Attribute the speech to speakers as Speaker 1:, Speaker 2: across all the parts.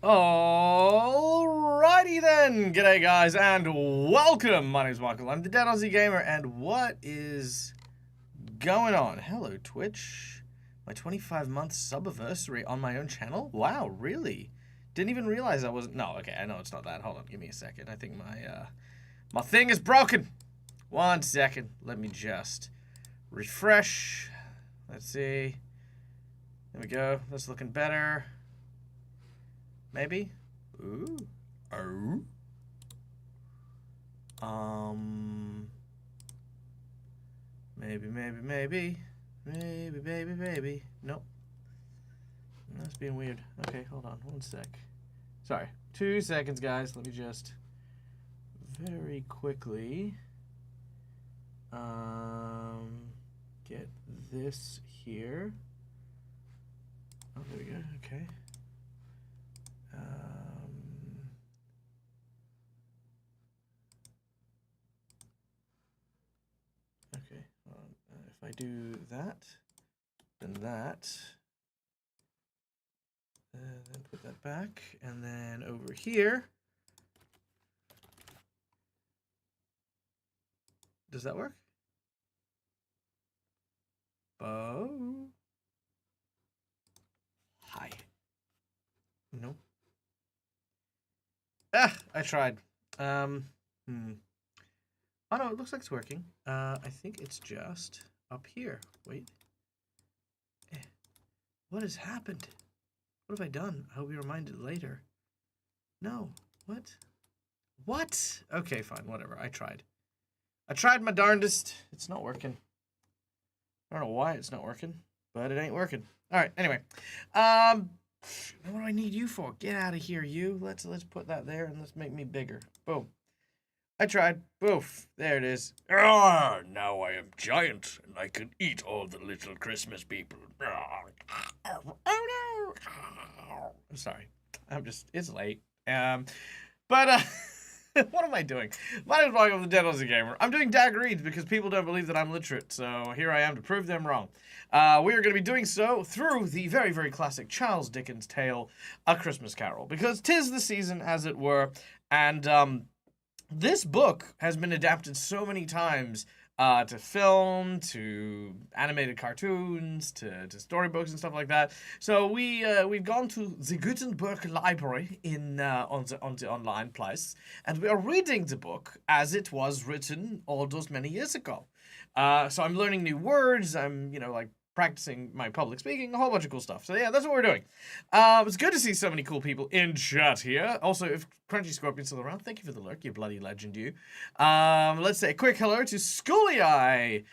Speaker 1: Alrighty then, g'day guys, and welcome. My name is Michael, I'm the Dead Aussie Gamer, and what is going on? Hello Twitch, my 25-month subiversary on my own channel? Wow, really? Didn't even realize I wasn't, no, okay, I know it's not that, hold on, give me a second, I think my thing is broken. 1 second, let me just refresh, let's see, there we go, that's looking better. Maybe? Ooh. Oh. Maybe. Nope. That's being weird. Okay, hold on. 1 sec. Sorry. 2 seconds, guys. Let me just very quickly get this here. Oh, there we go. Okay. Okay, if I do that, then that, then put that back, and then over here, does that work? Oh. Hi. Nope. Ah, I tried. Oh no, it looks like it's working. I think it's just up here. Wait. What has happened? What have I done? I'll be reminded later. No. What? What? Okay, fine. Whatever. I tried. I tried my darndest. It's not working. I don't know why it's not working, but it ain't working. All right. Anyway, what do I need you for? Get out of here, you. Let's put that there and let's make me bigger. Boom. I tried. Boof. There it is.
Speaker 2: Ah, now I am giant, and I can eat all the little Christmas people.
Speaker 1: Oh no! I'm sorry. It's late. But what am I doing? My name is Michael, the Dead Aussie Gamer. I'm doing DAG reads because people don't believe that I'm literate, so here I am to prove them wrong. We are going to be doing so through the very, very classic Charles Dickens tale, A Christmas Carol, because 'tis the season, as it were, and this book has been adapted so many times to film, to animated cartoons, to storybooks and stuff like that. So we've gone to the Gutenberg Library on the online place, and we are reading the book as it was written all those many years ago. So I'm learning new words. I'm like practicing my public speaking, a whole bunch of cool stuff. So yeah, that's what we're doing. It's good to see so many cool people in chat here. Also, if Crunchy Scorpion's still around, thank you for the lurk, you bloody legend, you. Let's say a quick hello to Schooly Eye,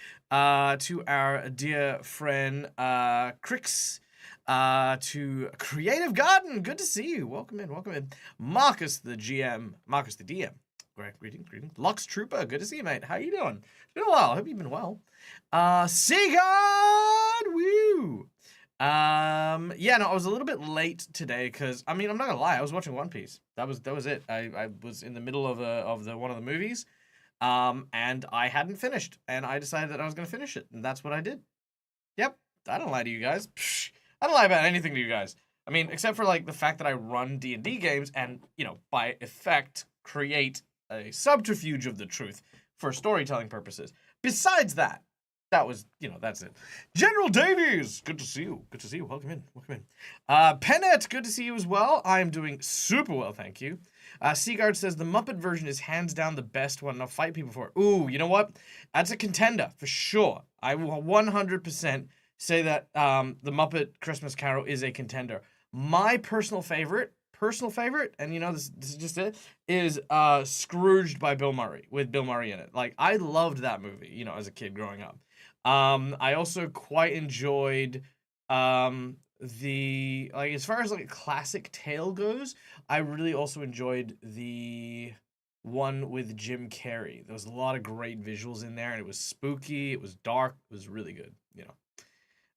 Speaker 1: to our dear friend Crix, to Creative Garden. Good to see you. Welcome in, welcome in. Marcus the GM, Marcus the DM. Greetings. Lux Trooper, good to see you, mate. How you doing? It's been a while. Hope you've been well. Seagard! Woo! Yeah, no, I was a little bit late today because, I mean, I'm not gonna lie, I was watching One Piece. That was it. I was in the middle of one of the movies, and I hadn't finished, and I decided that I was gonna finish it, and that's what I did. Yep, I don't lie to you guys. Psh, I don't lie about anything to you guys. I mean, except for, like, the fact that I run D&D games and, by effect, create a subterfuge of the truth for storytelling purposes. Besides that, that was, that's it. General Davies, good to see you. Good to see you. Welcome in. Pennet, good to see you as well. I'm doing super well, thank you. Seagard says the Muppet version is hands down the best one. I'll fight people for it. Ooh, you know what? That's a contender for sure. I will 100% say that the Muppet Christmas Carol is a contender. My personal favorite, and this is just it, is Scrooged by Bill Murray, with Bill Murray in it. Like, I loved that movie, as a kid growing up. I also quite enjoyed as far as like classic tale goes, I really also enjoyed the one with Jim Carrey. There was a lot of great visuals in there, and it was spooky, it was dark, it was really good,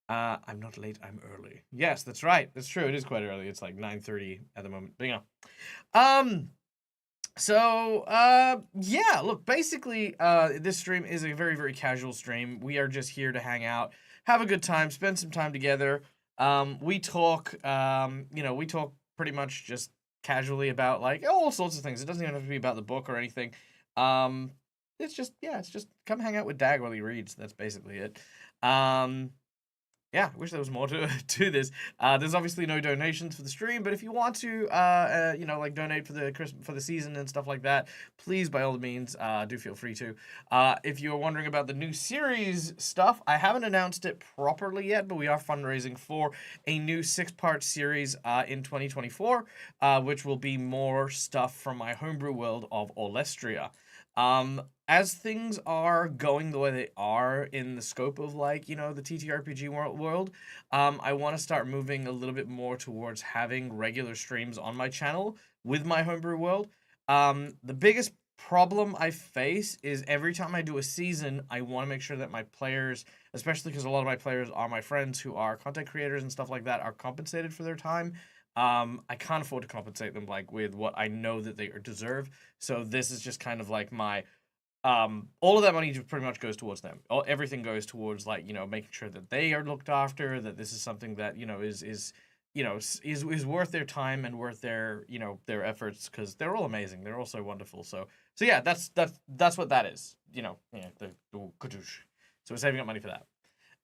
Speaker 1: I'm not late, I'm early. Yes, that's right. That's true. It is quite early. It's like 9:30 at the moment. But yeah, look, basically, this stream is a very, very casual stream. We are just here to hang out, have a good time, spend some time together. We talk, we talk pretty much just casually about, like, all sorts of things. It doesn't even have to be about the book or anything. It's just come hang out with Dag while he reads. That's basically it. Yeah, I wish there was more to this. There's obviously no donations for the stream, but if you want to, donate for the season and stuff like that, please, by all means, do feel free to. If you're wondering about the new series stuff, I haven't announced it properly yet, but we are fundraising for a new 6-part series in 2024, which will be more stuff from my homebrew world of Olestria. As things are going the way they are in the scope of, like, the TTRPG world, I want to start moving a little bit more towards having regular streams on my channel with my homebrew world. The biggest problem I face is every time I do a season, I want to make sure that my players, especially because a lot of my players are my friends who are content creators and stuff like that, are compensated for their time. I can't afford to compensate them, like, with what I know that they deserve. So this is just kind of like my... all of that money pretty much goes towards them. Everything goes towards, like, making sure that they are looked after, that this is something that, is worth their time and worth their, their efforts, because they're all amazing. They're all so wonderful. So yeah, that's what that is. The kutush. So we're saving up money for that.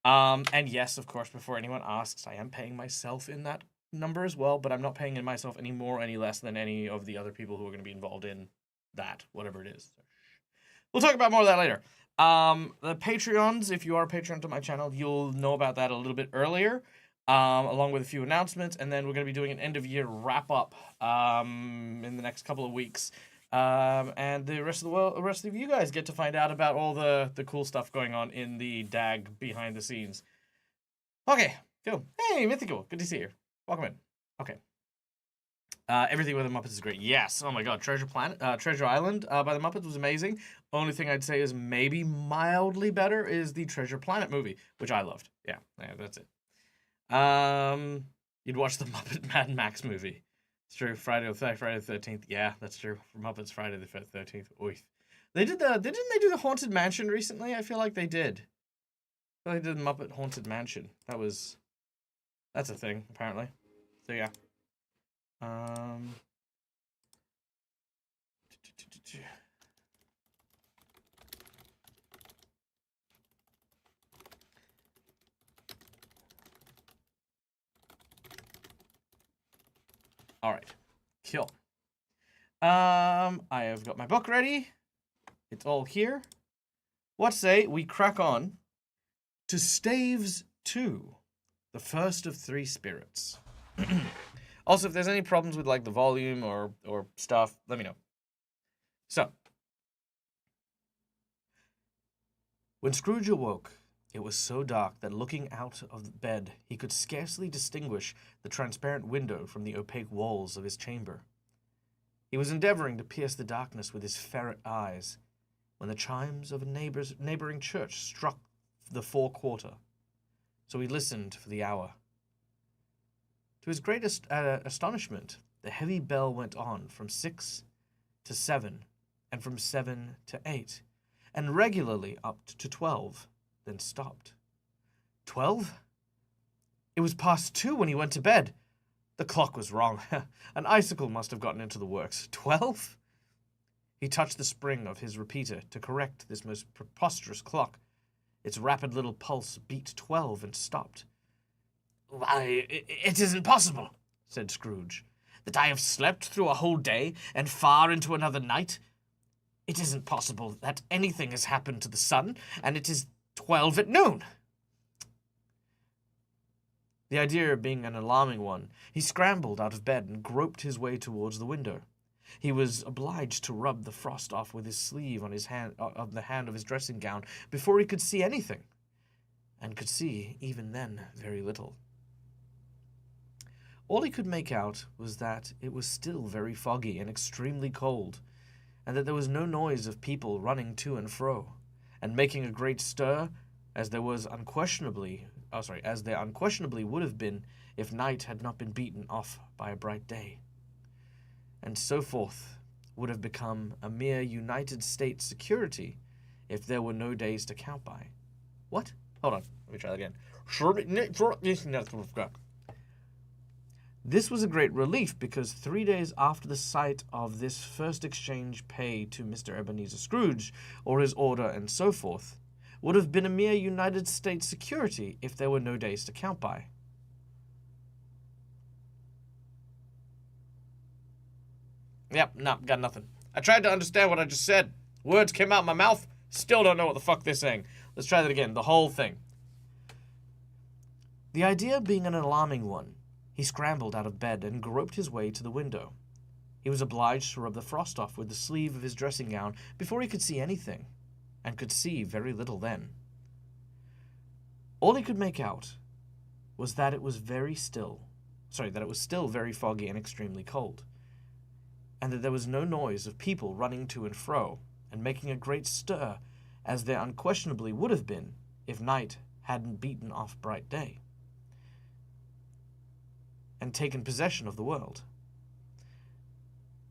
Speaker 1: And yes, of course, before anyone asks, I am paying myself in that number as well, but I'm not paying in myself any more, any less than any of the other people who are going to be involved in that, whatever it is. We'll talk about more of that later. The Patreons, if you are a Patreon to my channel, you'll know about that a little bit earlier. along with a few announcements, and then we're going to be doing an end-of-year wrap-up in the next couple of weeks. And the rest of you guys get to find out about all the cool stuff going on in the DAG behind the scenes. Okay, cool. Hey, Mythical, good to see you. Welcome in. Okay. Everything with the Muppets is great. Yes. Oh my God, Treasure Island by the Muppets was amazing. Only thing I'd say is maybe mildly better is the Treasure Planet movie, which I loved. Yeah, that's it. You'd watch the Muppet Mad Max movie. It's true. Friday the 13th. Yeah, that's true. For Muppets Friday the 13th. Oy. Didn't they do the Haunted Mansion recently? I feel like they did. I feel like they did the Muppet Haunted Mansion. That's a thing, apparently. So yeah. All right, kill. I have got my book ready. It's all here. What say we crack on to Staves 2, the first of 3 spirits. Also, if there's any problems with like the volume or stuff, let me know. So, when Scrooge awoke, it was so dark that looking out of the bed, he could scarcely distinguish the transparent window from the opaque walls of his chamber. He was endeavoring to pierce the darkness with his ferret eyes when the chimes of a neighboring church struck the 4:15. So he listened for the hour. To his greatest astonishment, the heavy bell went on from 6 to 7, and from 7 to 8, and regularly up to 12, then stopped. 12? It was past 2 when he went to bed. The clock was wrong. An icicle must have gotten into the works. 12? He touched the spring of his repeater to correct this most preposterous clock. Its rapid little pulse beat 12 and stopped. "Why, it isn't possible," said Scrooge, "that I have slept through a whole day and far into another night. It isn't possible that anything has happened to the sun, and it is 12 at noon." The idea being an alarming one, he scrambled out of bed and groped his way towards the window. He was obliged to rub the frost off with his sleeve on the hand of his dressing gown before he could see anything, and could see, even then, very little. All he could make out was that it was still very foggy and extremely cold, and that there was no noise of people running to and fro, and making a great stir, as there unquestionably would have been if night had not been beaten off by a bright day. And so forth would have become a mere United States security if there were no days to count by. What? Hold on, let me try that again. This was a great relief, because 3 days after the sight of this first exchange paid to Mr. Ebenezer Scrooge, or his order and so forth, would have been a mere United States security if there were no days to count by. Yep, no, got nothing. I tried to understand what I just said. Words came out of my mouth, still don't know what the fuck they're saying. Let's try that again, the whole thing. The idea being an alarming one, he scrambled out of bed and groped his way to the window. He was obliged to rub the frost off with the sleeve of his dressing gown before he could see anything, and could see very little then. All he could make out was that it was still very foggy and extremely cold, and that there was no noise of people running to and fro, and making a great stir, as there unquestionably would have been if night hadn't beaten off bright day, and taken possession of the world.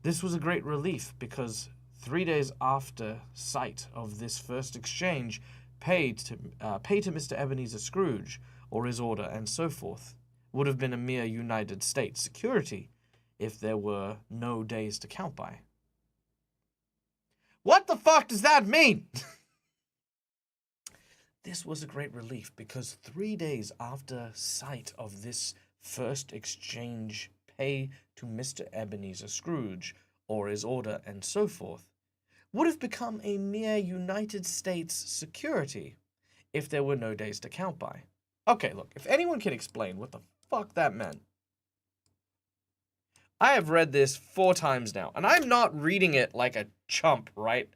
Speaker 1: This was a great relief, because 3 days after sight of this first exchange paid to Mr. Ebenezer Scrooge, or his order and so forth, would have been a mere United States security if there were no days to count by. What the fuck does that mean? This was a great relief, because 3 days after sight of this first exchange pay to Mr. Ebenezer Scrooge, or his order and so forth, would have become a mere United States security if there were no days to count by. Okay, look, if anyone can explain what the fuck that meant. I have read this 4 times now, and I'm not reading it like a chump, right?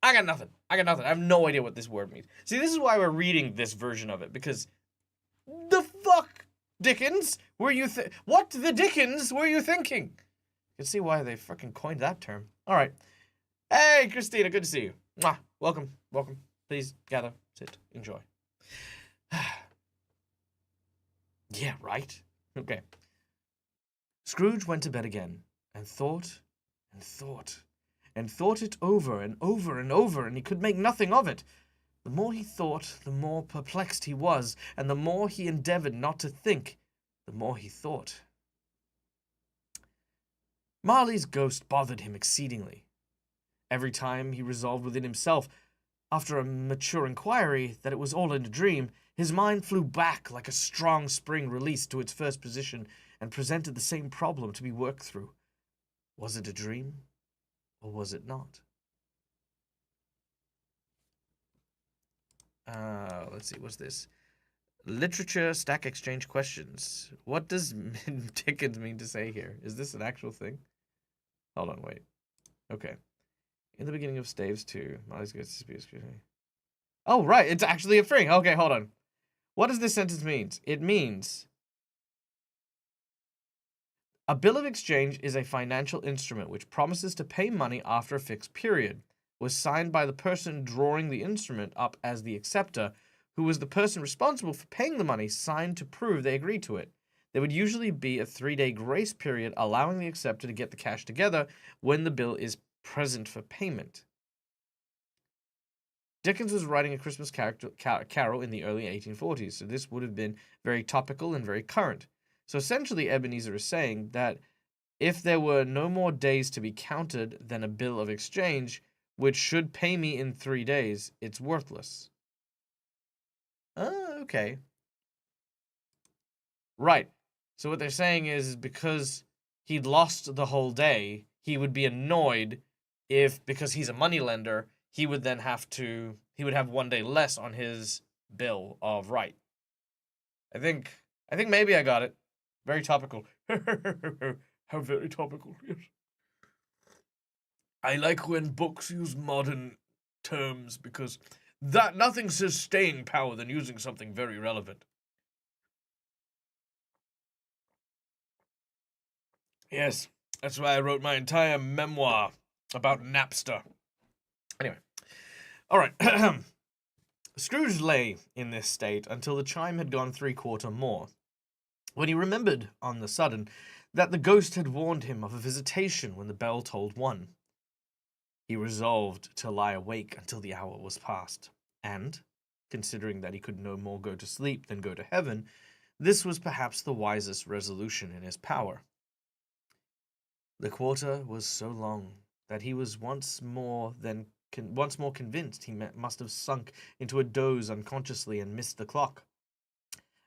Speaker 1: I got nothing. I have no idea what this word means. See, this is why we're reading this version of it, because the fuck, Dickens, were you what the Dickens were you thinking? You can see why they fucking coined that term. All right. Hey, Christina, good to see you. Mwah. Welcome. Please gather, sit, enjoy. Yeah, right? Okay. Scrooge went to bed again, and thought, and thought, and thought it over and over and over, and he could make nothing of it. The more he thought, the more perplexed he was, and the more he endeavored not to think, the more he thought. Marley's ghost bothered him exceedingly. Every time he resolved within himself, after a mature inquiry, that it was all in a dream, his mind flew back like a strong spring released to its first position and presented the same problem to be worked through. Was it a dream, or was it not? Let's see, what's this? Literature Stack Exchange questions. What does Dickens mean to say here? Is this an actual thing? Hold on, wait. Okay. In the beginning of Staves 2, Molly's going to be. Oh, right, it's actually a thing. Okay, hold on. What does this sentence mean? It means a bill of exchange is a financial instrument which promises to pay money after a fixed period, was signed by the person drawing the instrument up as the acceptor, who was the person responsible for paying the money, signed to prove they agreed to it. There would usually be a 3-day grace period allowing the acceptor to get the cash together when the bill is present for payment. Dickens was writing a Christmas carol in the early 1840s, so this would have been very topical and very current. So essentially, Ebenezer is saying that if there were no more days to be counted than a bill of exchange, which should pay me in 3 days, it's worthless. Oh, okay. Right. So what they're saying is because he'd lost the whole day, he would be annoyed if, because he's a moneylender, he would then he would have 1 day less on his bill of right. I think maybe I got it. Very topical. How very topical, yes. I like when books use modern terms because nothing says staying power than using something very relevant. Yes, that's why I wrote my entire memoir about Napster. Anyway, all right. Scrooge lay in this state until the chime had gone 3/4 more, when he remembered on the sudden that the ghost had warned him of a visitation when the bell tolled 1. He resolved to lie awake until the hour was past, and, considering that he could no more go to sleep than go to heaven, this was perhaps the wisest resolution in his power. The quarter was so long that he was once more convinced he must have sunk into a doze unconsciously and missed the clock.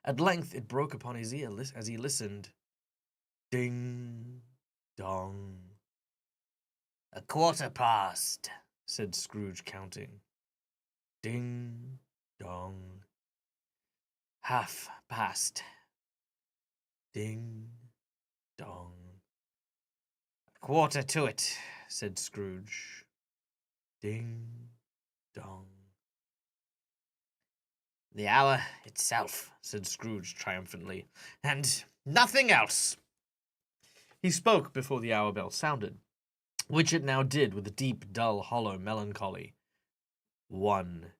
Speaker 1: At length it broke upon his ear as he listened. Ding, dong. 1/4 past, said Scrooge, counting. Ding, dong. 1/2 past. Ding, dong. 1/4 to it, said Scrooge. Ding, dong. The hour itself, said Scrooge triumphantly, and nothing else. He spoke before the hour bell sounded, which it now did with a deep, dull, hollow melancholy. 1.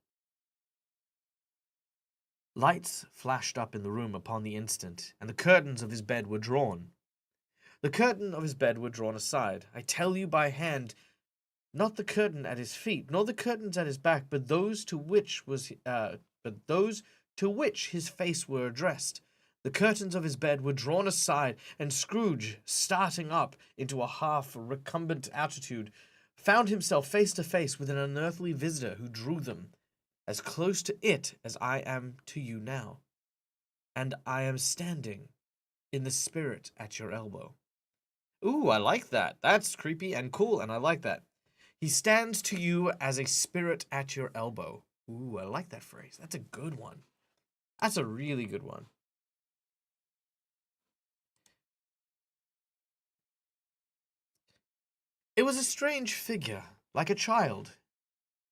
Speaker 1: Lights flashed up in the room upon the instant, and the curtains of his bed were drawn. The curtain of his bed were drawn aside, I tell you by hand, not the curtain at his feet, nor the curtains at his back, but those to which his face were addressed. The curtains of his bed were drawn aside, and Scrooge, starting up into a half-recumbent attitude, found himself face to face with an unearthly visitor who drew them as close to it as I am to you now, and I am standing in the spirit at your elbow. Ooh, I like that. That's creepy and cool, and I like that. He stands to you as a spirit at your elbow. Ooh, I like that phrase. That's a good one. That's a really good one. It was a strange figure, like a child,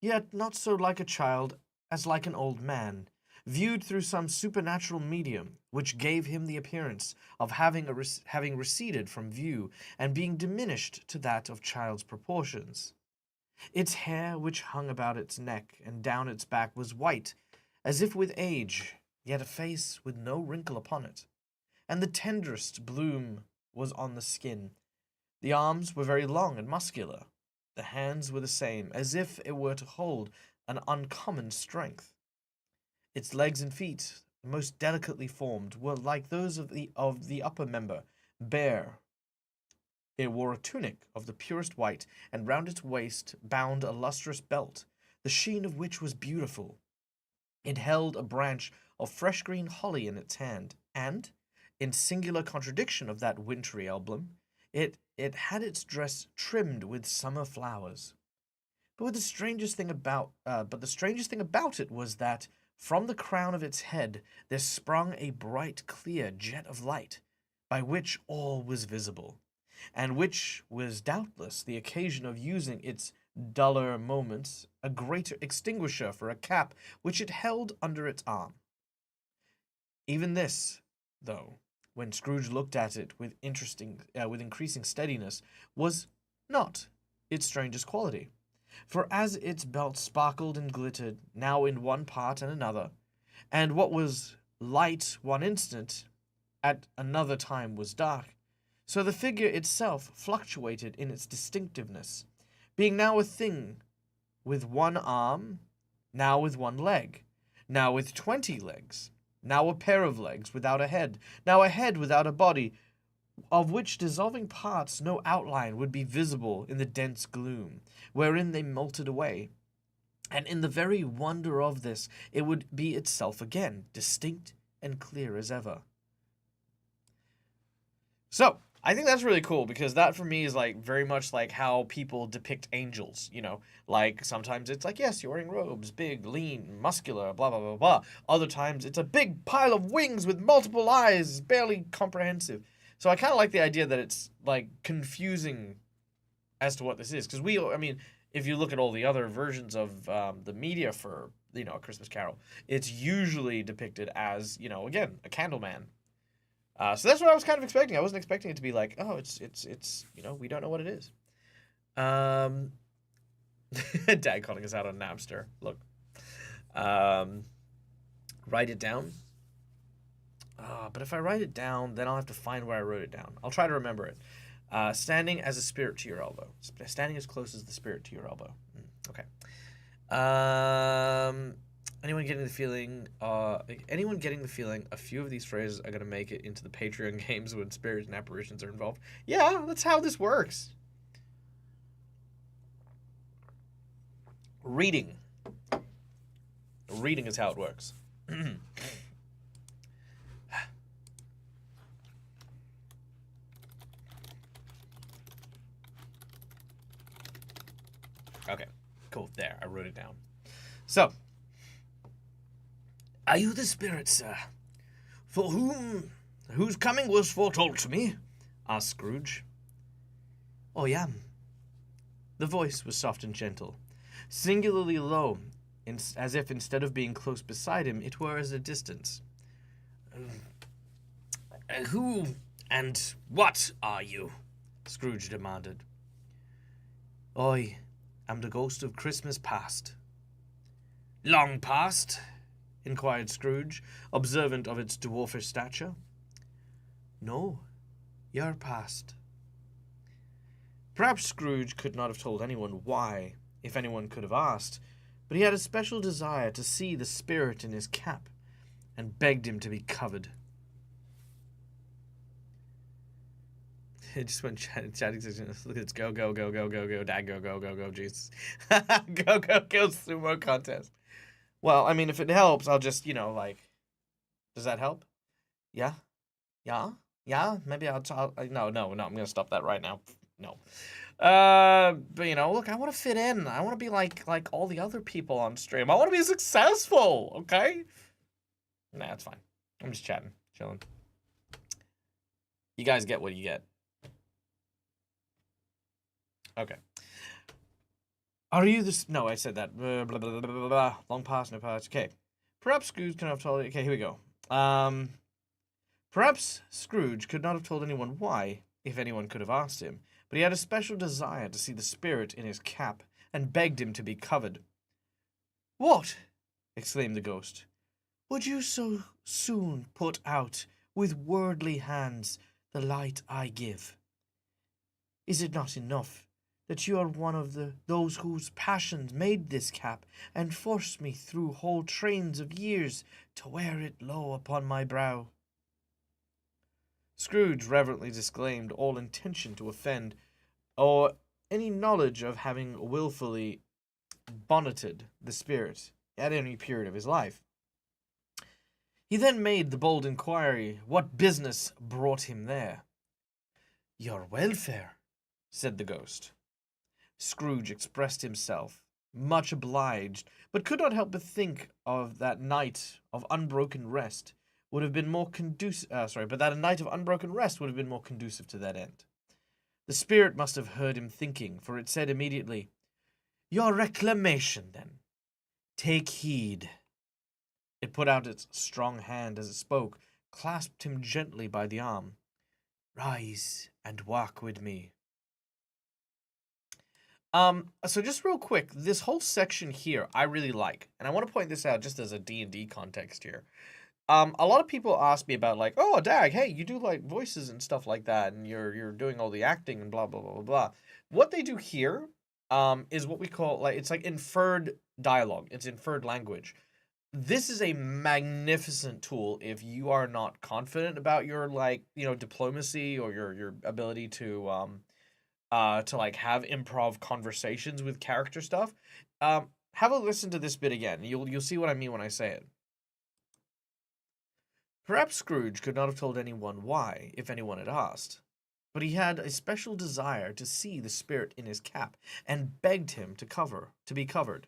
Speaker 1: yet not so like a child as like an old man, viewed through some supernatural medium, which gave him the appearance of having receded from view and being diminished to that of child's proportions. Its hair, which hung about its neck and down its back, was white, as if with age, yet a face with no wrinkle upon it, and the tenderest bloom was on the skin. The arms were very long and muscular. The hands were the same, as if it were to hold an uncommon strength. Its legs and feet, most delicately formed, were like those of the upper member, bare. It wore a tunic of the purest white, and round its waist bound a lustrous belt, the sheen of which was beautiful. It held a branch of fresh green holly in its hand, and, in singular contradiction of that wintry emblem, it had its dress trimmed with summer flowers. But the strangest thing about it was that from the crown of its head there sprung a bright, clear jet of light, by which all was visible, and which was doubtless the occasion of using its duller moments a greater extinguisher for a cap which it held under its arm. Even this, though, when Scrooge looked at it with increasing steadiness, was not its strangest quality. For as its belt sparkled and glittered, now in one part and another, and what was light one instant, at another time was dark, so the figure itself fluctuated in its distinctiveness, being now a thing with one arm, now with one leg, now with 20 legs, now a pair of legs without a head, now a head without a body, of which dissolving parts no outline would be visible in the dense gloom, wherein they melted away. And in the very wonder of this, it would be itself again, distinct and clear as ever. So, I think that's really cool because that for me is like very much like how people depict angels, you know? Like sometimes it's like, yes, you're wearing robes, big, lean, muscular, blah, blah, blah, blah. Other times it's a big pile of wings with multiple eyes, barely comprehensive. So I kind of like the idea that it's like confusing as to what this is. Because I mean, if you look at all the other versions of the media for, you know, A Christmas Carol, it's usually depicted as, you know, again, a Candleman. So that's what I was kind of expecting. I wasn't expecting it to be like, oh, it's you know, we don't know what it is. Dad calling us out on Napster. Look. Write it down. But if I write it down, then I'll have to find where I wrote it down. I'll try to remember it. Standing as a spirit to your elbow. Standing as close as the spirit to your elbow. Okay. Anyone getting the feeling? Anyone getting the feeling? A few of these phrases are gonna make it into the Patreon games when spirits and apparitions are involved. Yeah, that's how this works. Reading. Reading is how it works. Okay, cool. There, I wrote it down. So, are you the spirit, sir, for whose coming was foretold to me? Asked Scrooge. I am. The voice was soft and gentle, singularly low, as if instead of being close beside him, it were at a distance. Who and what are you? Scrooge demanded. I am the ghost of Christmas past. Long past? Inquired Scrooge, observant of its dwarfish stature. No, your past. Perhaps Scrooge could not have told anyone why, if anyone could have asked, but he had a special desire to see the spirit in his cap, and begged him to be covered. It just went chatting. Look at this. Go, go, go, go, go, go. Dad, go, go, go, go, Jesus. Go, go, go, sumo contest. Well, I mean, if it helps, I'll just, you know, like... Does that help? Yeah? Yeah? Yeah? Maybe I'll... No, I'm going to stop that right now. No. But, you know, look, I want to fit in. I want to be like all the other people on stream. I want to be successful, okay? Nah, that's fine. I'm just chatting, chilling. You guys get what you get. Okay. Are you this? No, I said that. Blah, blah, blah, blah, blah, blah. Long past, no past. Okay. Perhaps Scrooge could have told. Okay, here we go. Perhaps Scrooge could not have told anyone why, if anyone could have asked him, but he had a special desire to see the spirit in his cap, and begged him to be covered. What? Exclaimed the ghost. Would you so soon put out with worldly hands the light I give? Is it not enough that you are one of those whose passions made this cap, and forced me through whole trains of years to wear it low upon my brow? Scrooge reverently disclaimed all intention to offend, or any knowledge of having wilfully bonneted the spirit at any period of his life. He then made the bold inquiry what business brought him there. Your welfare, said the ghost. Scrooge expressed himself, much obliged, but could not help but think of that night of unbroken rest would have been more conducive. But that a night of unbroken rest would have been more conducive to that end. The spirit must have heard him thinking, for it said immediately, Your reclamation, then. Take heed. It put out its strong hand as it spoke, clasped him gently by the arm. Rise and walk with me. So just real quick, this whole section here I really like, and I want to point this out just as a D&D context here. A lot of people ask me about like, oh, DAG, hey, you do like voices and stuff like that, and you're doing all the acting and blah blah blah blah blah. What they do here, is what we call like it's like inferred dialogue. It's inferred language. This is a magnificent tool if you are not confident about your like diplomacy or your ability to like have improv conversations with character stuff. Have a listen to this bit again. You'll see what I mean when I say it. Perhaps Scrooge could not have told anyone why, if anyone had asked, but he had a special desire to see the spirit in his cap, and begged him to be covered.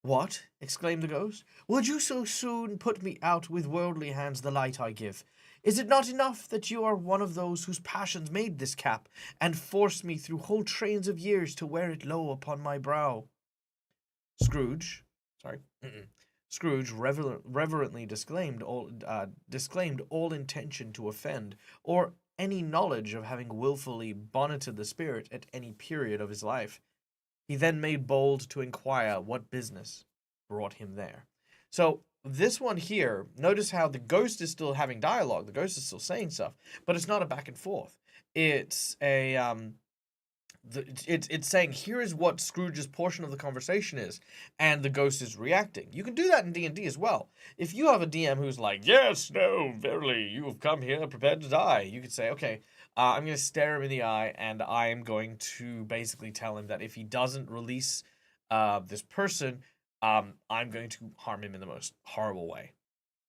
Speaker 1: What? Exclaimed the ghost. Would you so soon put me out with worldly hands the light I give? Is it not enough that you are one of those whose passions made this cap, and forced me through whole trains of years to wear it low upon my brow? Scrooge, sorry, Scrooge reverently disclaimed all intention to offend, or any knowledge of having wilfully bonneted the spirit at any period of his life. He then made bold to inquire what business brought him there. So this one here, notice how the ghost is still having dialogue. The ghost is still saying stuff, but it's not a back and forth. It's a it's saying here is what Scrooge's portion of the conversation is, and the ghost is reacting. You can do that in D&D as well. If you have a DM who's like, yes, no, verily, you have come here prepared to die, you could say, okay, I'm going to stare him in the eye, and I am going to basically tell him that if he doesn't release this person, I'm going to harm him in the most horrible way,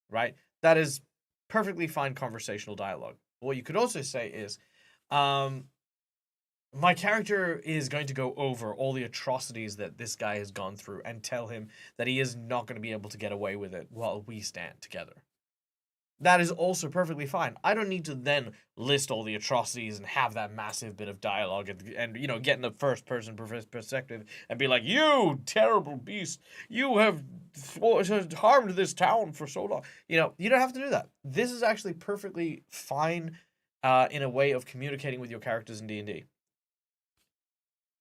Speaker 1: right? That is perfectly fine conversational dialogue. What you could also say is, my character is going to go over all the atrocities that this guy has gone through and tell him that he is not going to be able to get away with it while we stand together. That is also perfectly fine. I don't need to then list all the atrocities and have that massive bit of dialogue and get in the first person perspective and be like, you terrible beast, you have harmed this town for so long. You don't have to do that. This is actually perfectly fine in a way of communicating with your characters in D&D.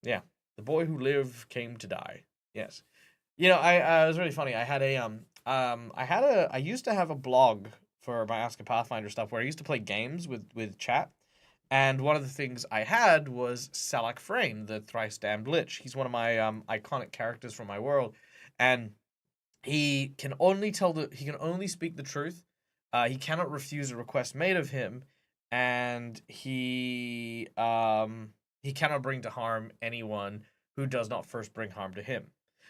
Speaker 1: Yeah, the boy who lived came to die. Yes, it was really funny. I used to have a blog for my Ask a Pathfinder stuff where I used to play games with chat, and one of the things I had was Salak Frame, the thrice damned lich. He's one of my iconic characters from my world, and he can only speak the truth. He cannot refuse a request made of him, and he cannot bring to harm anyone who does not first bring harm to him.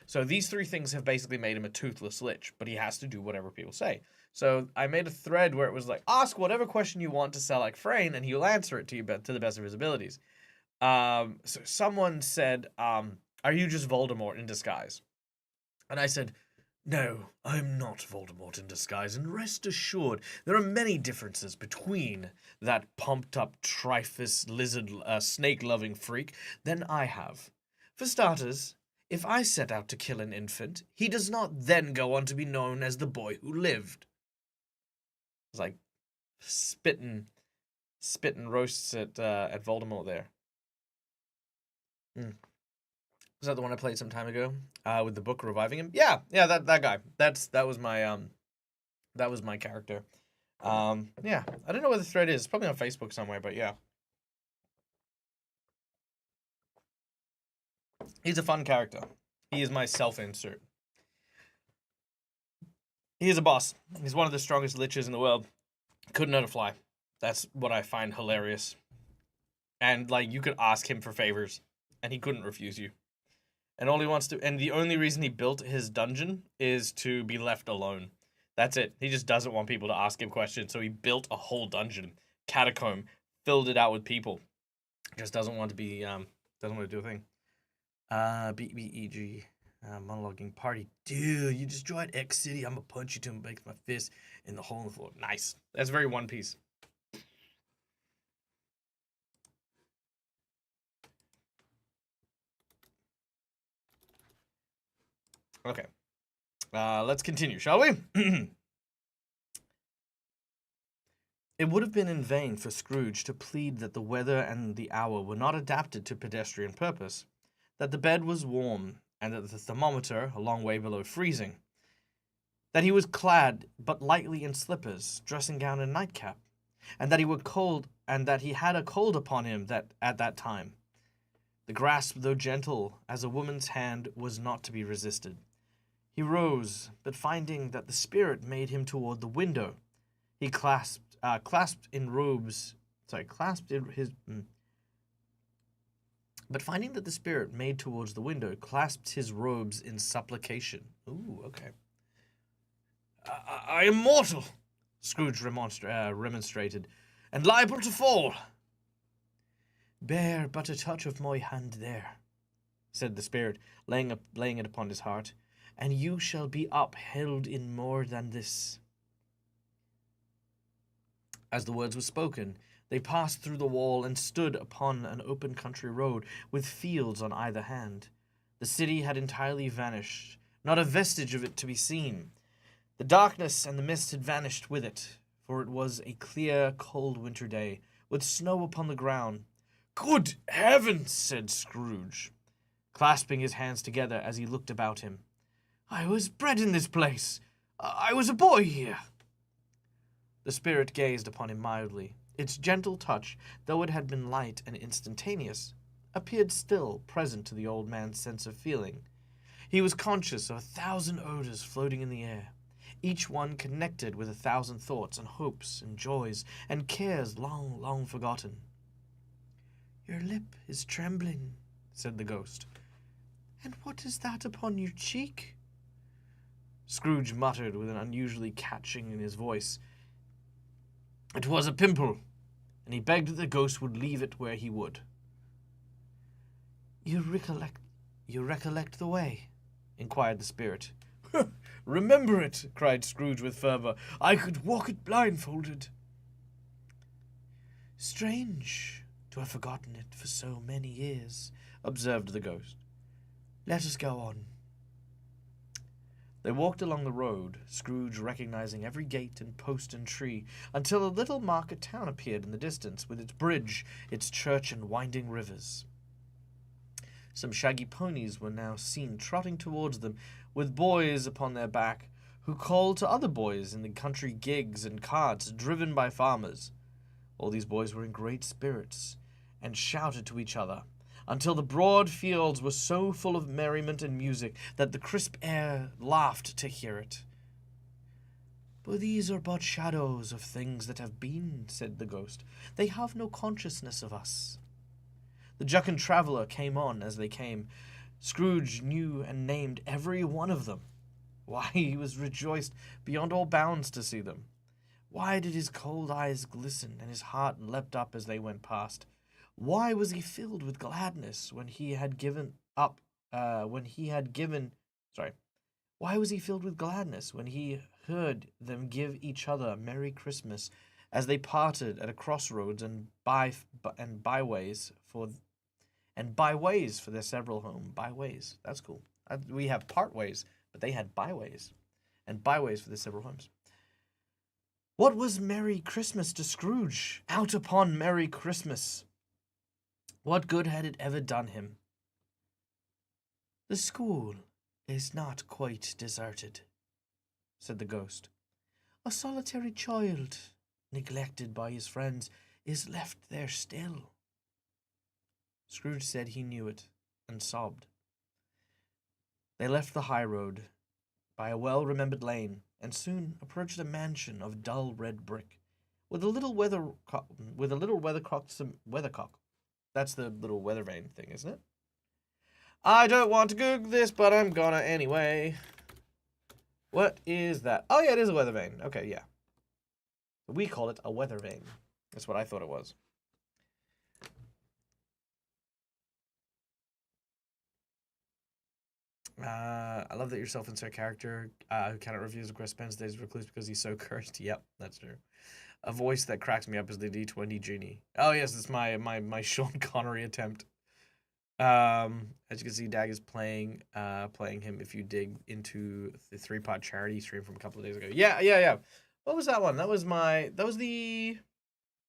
Speaker 1: So these three things have basically made him a toothless lich, but he has to do whatever people say. So I made a thread where it was like, ask whatever question you want to Salak Frayne, and he'll answer it to you to the best of his abilities. So someone said, are you just Voldemort in disguise? And I said, No, I'm not Voldemort in disguise, and rest assured, there are many differences between that pumped-up Triffus lizard snake-loving freak than I have. For starters, if I set out to kill an infant, he does not then go on to be known as the boy who lived. It's like spitting roasts at Voldemort there. Was that the one I played some time ago? With the book reviving him? Yeah, that guy. That was my character. Yeah, I don't know where the thread is. It's probably on Facebook somewhere, but yeah. He's a fun character. He is my self-insert. He is a boss. He's one of the strongest liches in the world. Couldn't hurt a fly. That's what I find hilarious. And like, you could ask him for favors, and he couldn't refuse you. And all he wants to, and the only reason he built his dungeon is to be left alone. That's it. He just doesn't want people to ask him questions, so he built a whole dungeon, catacomb, filled it out with people. Just doesn't want to be, doesn't want to do a thing. BEG, monologuing party. Dude, you destroyed X City. I'm gonna punch you till it makes my fist in the hole in the floor. Nice. That's very One Piece. Okay. Let's continue, shall we? It would have been in vain for Scrooge to plead that the weather and the hour were not adapted to pedestrian purpose, that the bed was warm, and that the thermometer a long way below freezing, that he was clad but lightly in slippers, dressing gown and nightcap, and that he had a cold upon him at that time. The grasp, though gentle as a woman's hand, was not to be resisted. He rose, but finding that the spirit made him toward the window, he clasped in robes. But finding that the spirit made towards the window, clasped his robes in supplication. Ooh, okay. I am mortal, Scrooge remonstrated, and liable to fall. Bear but a touch of my hand there, said the spirit, laying it upon his heart, and you shall be upheld in more than this. As the words were spoken, they passed through the wall and stood upon an open country road with fields on either hand. The city had entirely vanished, not a vestige of it to be seen. The darkness and the mist had vanished with it, for it was a clear, cold winter day, with snow upon the ground. Good heavens, said Scrooge, clasping his hands together as he looked about him. I was bred in this place. I was a boy here. The spirit gazed upon him mildly. Its gentle touch, though it had been light and instantaneous, appeared still present to the old man's sense of feeling. He was conscious of 1,000 odors floating in the air, each one connected with 1,000 thoughts and hopes and joys and cares long, long forgotten. Your lip is trembling, said the ghost. And what is that upon your cheek? Scrooge muttered with an unusually catching in his voice. It was a pimple, and he begged that the ghost would leave it where he would. You recollect the way? Inquired the spirit. Remember it, cried Scrooge with fervor. I could walk it blindfolded. Strange to have forgotten it for so many years, observed the ghost. Let us go on. They walked along the road, Scrooge recognizing every gate and post and tree, until a little market town appeared in the distance, with its bridge, its church, and winding rivers. Some shaggy ponies were now seen trotting towards them, with boys upon their back, who called to other boys in the country gigs and carts driven by farmers. All these boys were in great spirits, and shouted to each other, until the broad fields were so full of merriment and music that the crisp air laughed to hear it. But these are but shadows of things that have been, said the ghost. They have no consciousness of us. The jocund traveller came on as they came. Scrooge knew and named every one of them. Why, he was rejoiced beyond all bounds to see them. Why did his cold eyes glisten and his heart leapt up as they went past? Why was he filled with gladness when he had given Why was he filled with gladness when he heard them give each other Merry Christmas as they parted at a crossroads and byways for their several home byways? That's cool. We have partways, but they had byways and byways for their several homes. What was Merry Christmas to Scrooge? Out upon Merry Christmas! What good had it ever done him? The school is not quite deserted, said the ghost. A solitary child, neglected by his friends, is left there still. Scrooge said he knew it, and sobbed. They left the high road by a well-remembered lane, and soon approached a mansion of dull red brick, with a little weathercock. That's the little weather vane thing, isn't it? I don't want to Google this, but I'm gonna anyway. What is that? Oh, yeah, it is a weather vane. Okay, yeah. We call it a weather vane. That's what I thought it was. I love that your self-insert character who cannot refuse a quest spends days recluse because he's so cursed. Yep, that's true. A voice that cracks me up is the D20 genie. Oh, yes, it's my Sean Connery attempt. As you can see, DAG is playing him if you dig into the 3-part charity stream from a couple of days ago. Yeah. What was that one? That was the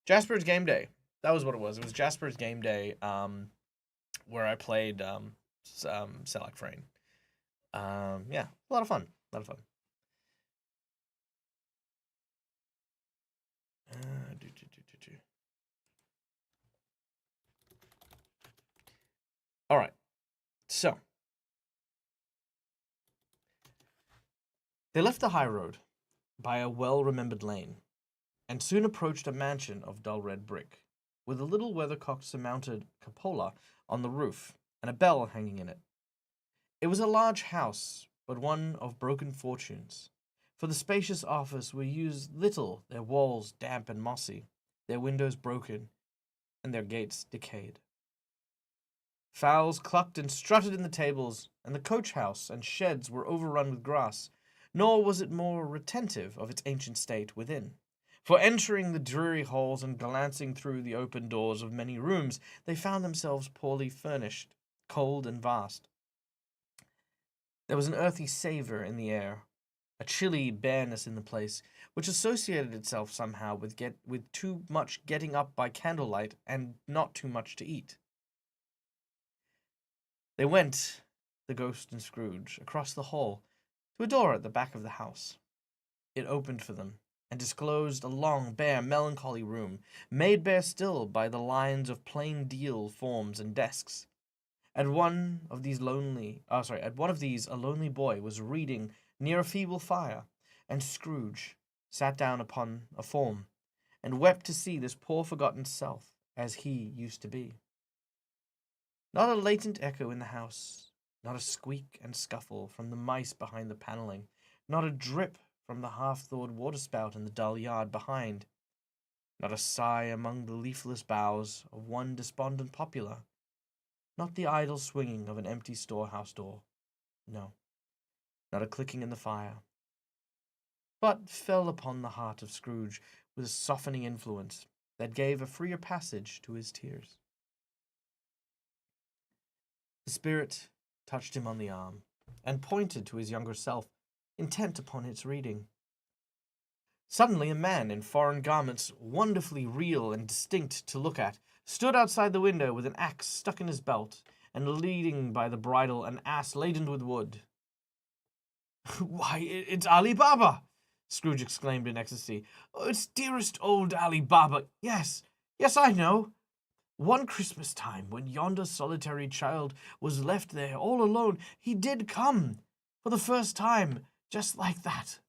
Speaker 1: Jasper's Game Day. That was what it was. It was Jasper's Game Day, where I played Select Frame. Yeah, a lot of fun. All right, so they left the high road by a well-remembered lane, and soon approached a mansion of dull red brick, with a little weathercock-surmounted cupola on the roof and a bell hanging in it. It was a large house, but one of broken fortunes. For the spacious office were used little, their walls damp and mossy, their windows broken, and their gates decayed. Fowls clucked and strutted in the tables, and the coach house and sheds were overrun with grass, nor was it more retentive of its ancient state within. For entering the dreary halls and glancing through the open doors of many rooms, they found themselves poorly furnished, cold and vast. There was an earthy savour in the air, a chilly bareness in the place, which associated itself somehow with too much getting up by candlelight and not too much to eat. They went, the ghost and Scrooge, across the hall to a door at the back of the house. It opened for them, and disclosed a long, bare, melancholy room, made bare still by the lines of plain deal forms and desks. At one of these, a lonely boy was reading near a feeble fire, and Scrooge sat down upon a form, and wept to see this poor forgotten self as he used to be. Not a latent echo in the house, not a squeak and scuffle from the mice behind the paneling, not a drip from the half-thawed waterspout in the dull yard behind, not a sigh among the leafless boughs of one despondent poplar, not the idle swinging of an empty storehouse door, no, not a clicking in the fire, but fell upon the heart of Scrooge with a softening influence that gave a freer passage to his tears. The spirit touched him on the arm, and pointed to his younger self, intent upon its reading. Suddenly a man in foreign garments, wonderfully real and distinct to look at, stood outside the window with an axe stuck in his belt, and leading by the bridle an ass laden with wood. "Why, it's Ali Baba!" Scrooge exclaimed in ecstasy. "Oh, it's dearest old Ali Baba! Yes, I know. One Christmas time, when yonder solitary child was left there all alone, he did come, for the first time, just like that.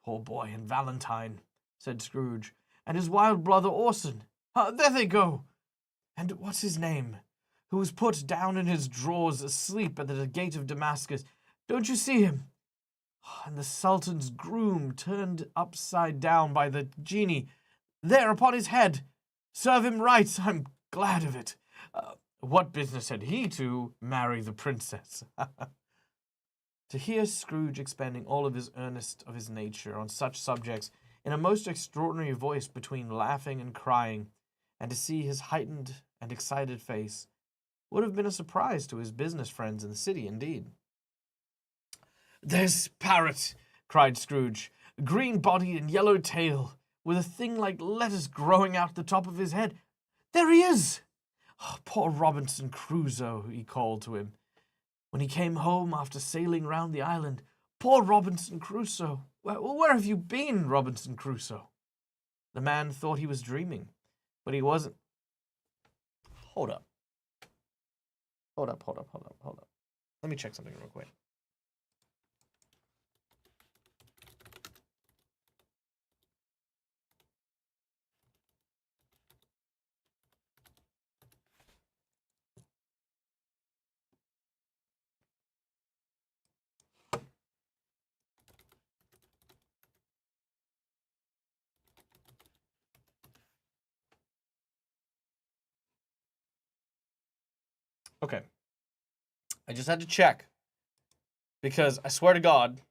Speaker 1: Poor boy and Valentine," said Scrooge, "and his wild brother Orson. There they go! And what's his name? Who was put down in his drawers asleep at the gate of Damascus. Don't you see him? And the Sultan's groom turned upside down by the genie, there upon his head. Serve him right, I'm glad of it. What business had he to marry the princess?" To hear Scrooge expending all of his earnest of his nature on such subjects in a most extraordinary voice between laughing and crying, and to see his heightened and excited face, would have been a surprise to his business friends in the city, indeed. "There's Parrot!" cried Scrooge, "green-bodied and yellow tail, with a thing like letters growing out the top of his head. There he is! Oh, poor Robinson Crusoe," he called to him, when he came home after sailing round the island. "Poor Robinson Crusoe! Where have you been, Robinson Crusoe?" The man thought he was dreaming, but he wasn't. Hold up. Hold up. Let me check something real quick. Okay. I just had to check. Because I swear to God,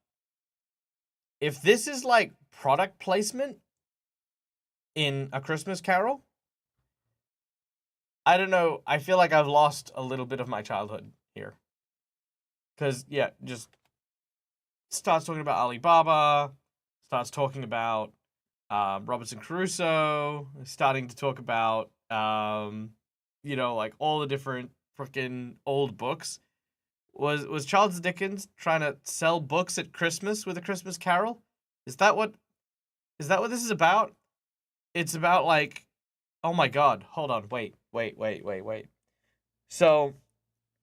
Speaker 1: if this is like product placement in A Christmas Carol, I don't know. I feel like I've lost a little bit of my childhood here. Because, yeah, just starts talking about Alibaba, starts talking about Robinson Crusoe, starting to talk about, like all the different freaking old books. Was Charles Dickens trying to sell books at Christmas with A Christmas Carol? Is that what this is about? It's about like, oh my God, hold on, wait. So,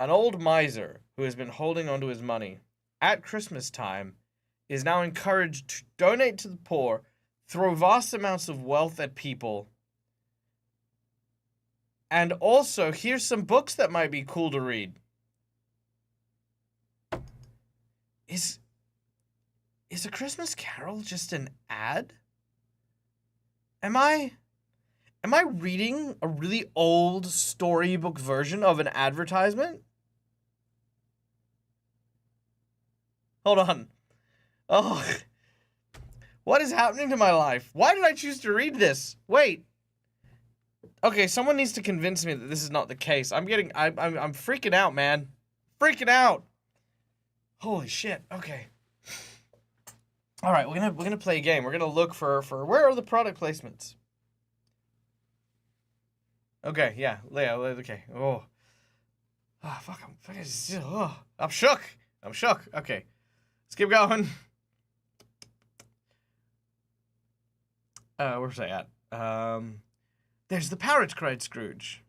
Speaker 1: an old miser who has been holding onto his money at Christmas time is now encouraged to donate to the poor, throw vast amounts of wealth at people, and also here's some books that might be cool to read. Is A Christmas Carol just an ad? Am I reading a really old storybook version of an advertisement? Hold on. Oh. What is happening to my life? Why did I choose to read this? Wait. Okay, someone needs to convince me that this is not the case. I'm freaking out, man. Freaking out. Holy shit. Okay. All right, we're gonna play a game. We're gonna look for where are the product placements. Okay, yeah, okay. Oh, fuck. I'm shook. Okay, let's keep going. Where's I at? There's the parrot, cried Scrooge.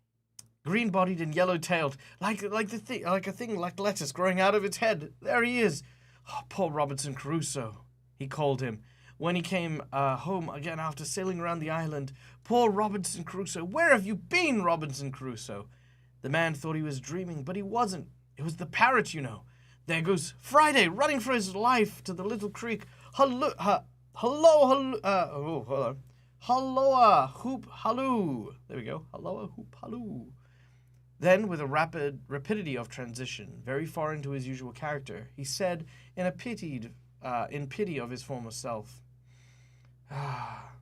Speaker 1: Green-bodied and yellow-tailed, like a thing like lettuce growing out of its head. There he is. Oh, poor Robinson Crusoe, he called him, when he came home again after sailing around the island. Poor Robinson Crusoe. Where have you been, Robinson Crusoe? The man thought he was dreaming, but he wasn't. It was the parrot, you know. There goes Friday, running for his life to the little creek. Hold on. Halloa, hoop, halloo. There we go. Halloa, hoop, halloo. Then, with a rapidity of transition, very far into his usual character, he said, in pity of his former self, "Ah,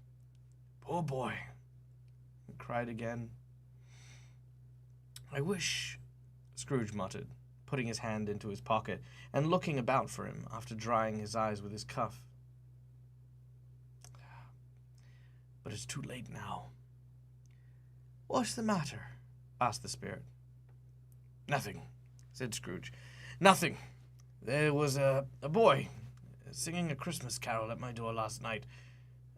Speaker 1: poor boy," he cried again. "I wish," Scrooge muttered, putting his hand into his pocket and looking about for him after drying his eyes with his cuff. "But it's too late now." "What's the matter?" asked the spirit. "Nothing," said Scrooge. "Nothing. There was a boy singing A Christmas Carol at my door last night.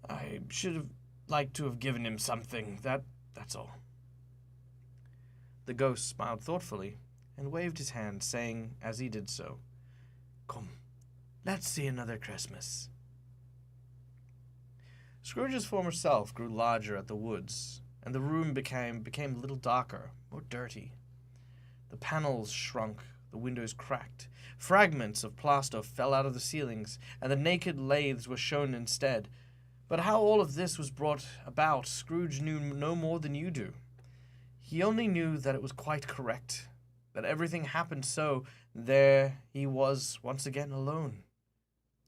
Speaker 1: I should have liked to have given him something. That's all." The ghost smiled thoughtfully and waved his hand, saying as he did so, "Come, let's see another Christmas." Scrooge's former self grew larger at the woods, and the room became a little darker, more dirty. The panels shrunk, the windows cracked, fragments of plaster fell out of the ceilings, and the naked lathes were shown instead. But how all of this was brought about, Scrooge knew no more than you do. He only knew that it was quite correct, that everything happened so there he was once again alone.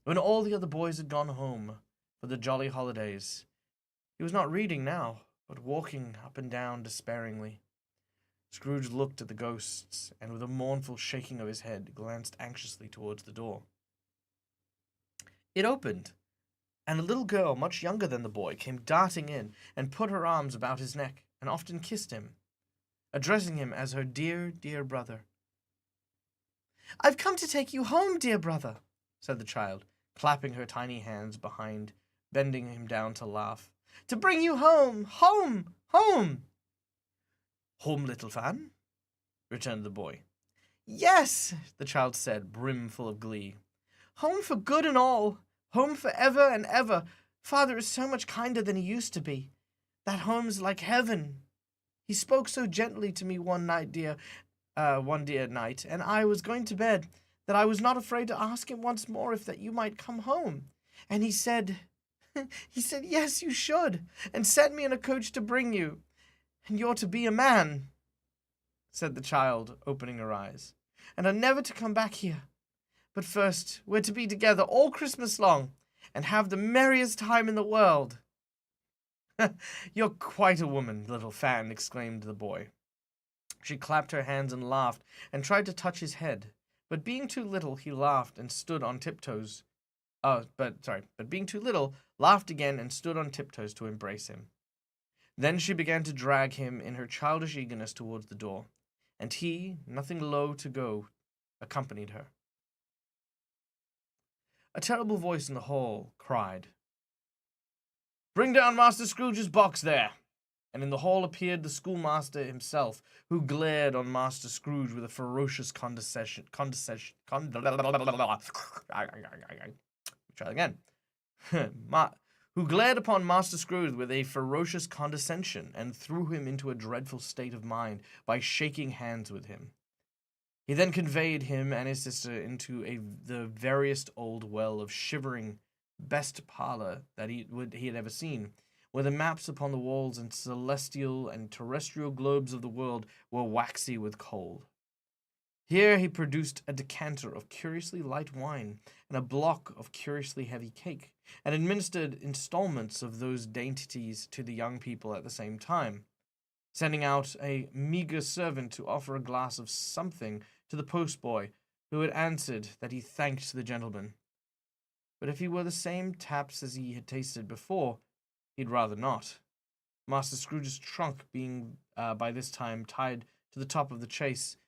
Speaker 1: When all the other boys had gone home for the jolly holidays, he was not reading now, but walking up and down despairingly. Scrooge looked at the ghosts, and with a mournful shaking of his head, glanced anxiously towards the door. It opened, and a little girl much younger than the boy came darting in and put her arms about his neck and often kissed him, addressing him as her dear, dear brother. "I've come to take you home, dear brother," said the child, clapping her tiny hands behind, bending him down to laugh. "To bring you home, home, home." "Home, little Fan?" returned the boy. "Yes," the child said, brimful of glee. "Home for good and all. Home for ever and ever. Father is so much kinder than he used to be. That home's like heaven. He spoke so gently to me one dear night, and I was going to bed, that I was not afraid to ask him once more if that you might come home. And he said, yes, you should, and sent me in a coach to bring you. And you're to be a man," said the child, opening her eyes, "and are never to come back here. But first, we're to be together all Christmas long, and have the merriest time in the world." "You're quite a woman, little Fan," exclaimed the boy. She clapped her hands and laughed, and tried to touch his head. But being too little, he laughed and stood on tiptoes. But being too little, laughed again and stood on tiptoes to embrace him. Then she began to drag him in her childish eagerness towards the door, and he, nothing loath to go, accompanied her. A terrible voice in the hall cried, "Bring down Master Scrooge's box there!" And in the hall appeared the schoolmaster himself, who glared on Master Scrooge with a ferocious condescension. Try again. Who glared upon Master Scrooge with a ferocious condescension, and threw him into a dreadful state of mind by shaking hands with him. He then conveyed him and his sister into the veriest old well of shivering best parlor that he had ever seen, where the maps upon the walls and celestial and terrestrial globes of the world were waxy with cold. Here he produced a decanter of curiously light wine and a block of curiously heavy cake, and administered installments of those dainties to the young people at the same time, sending out a meagre servant to offer a glass of something to the postboy, who had answered that he thanked the gentleman. But if he were the same taps as he had tasted before, he'd rather not. Master Scrooge's trunk being by this time tied to the top of the chaise,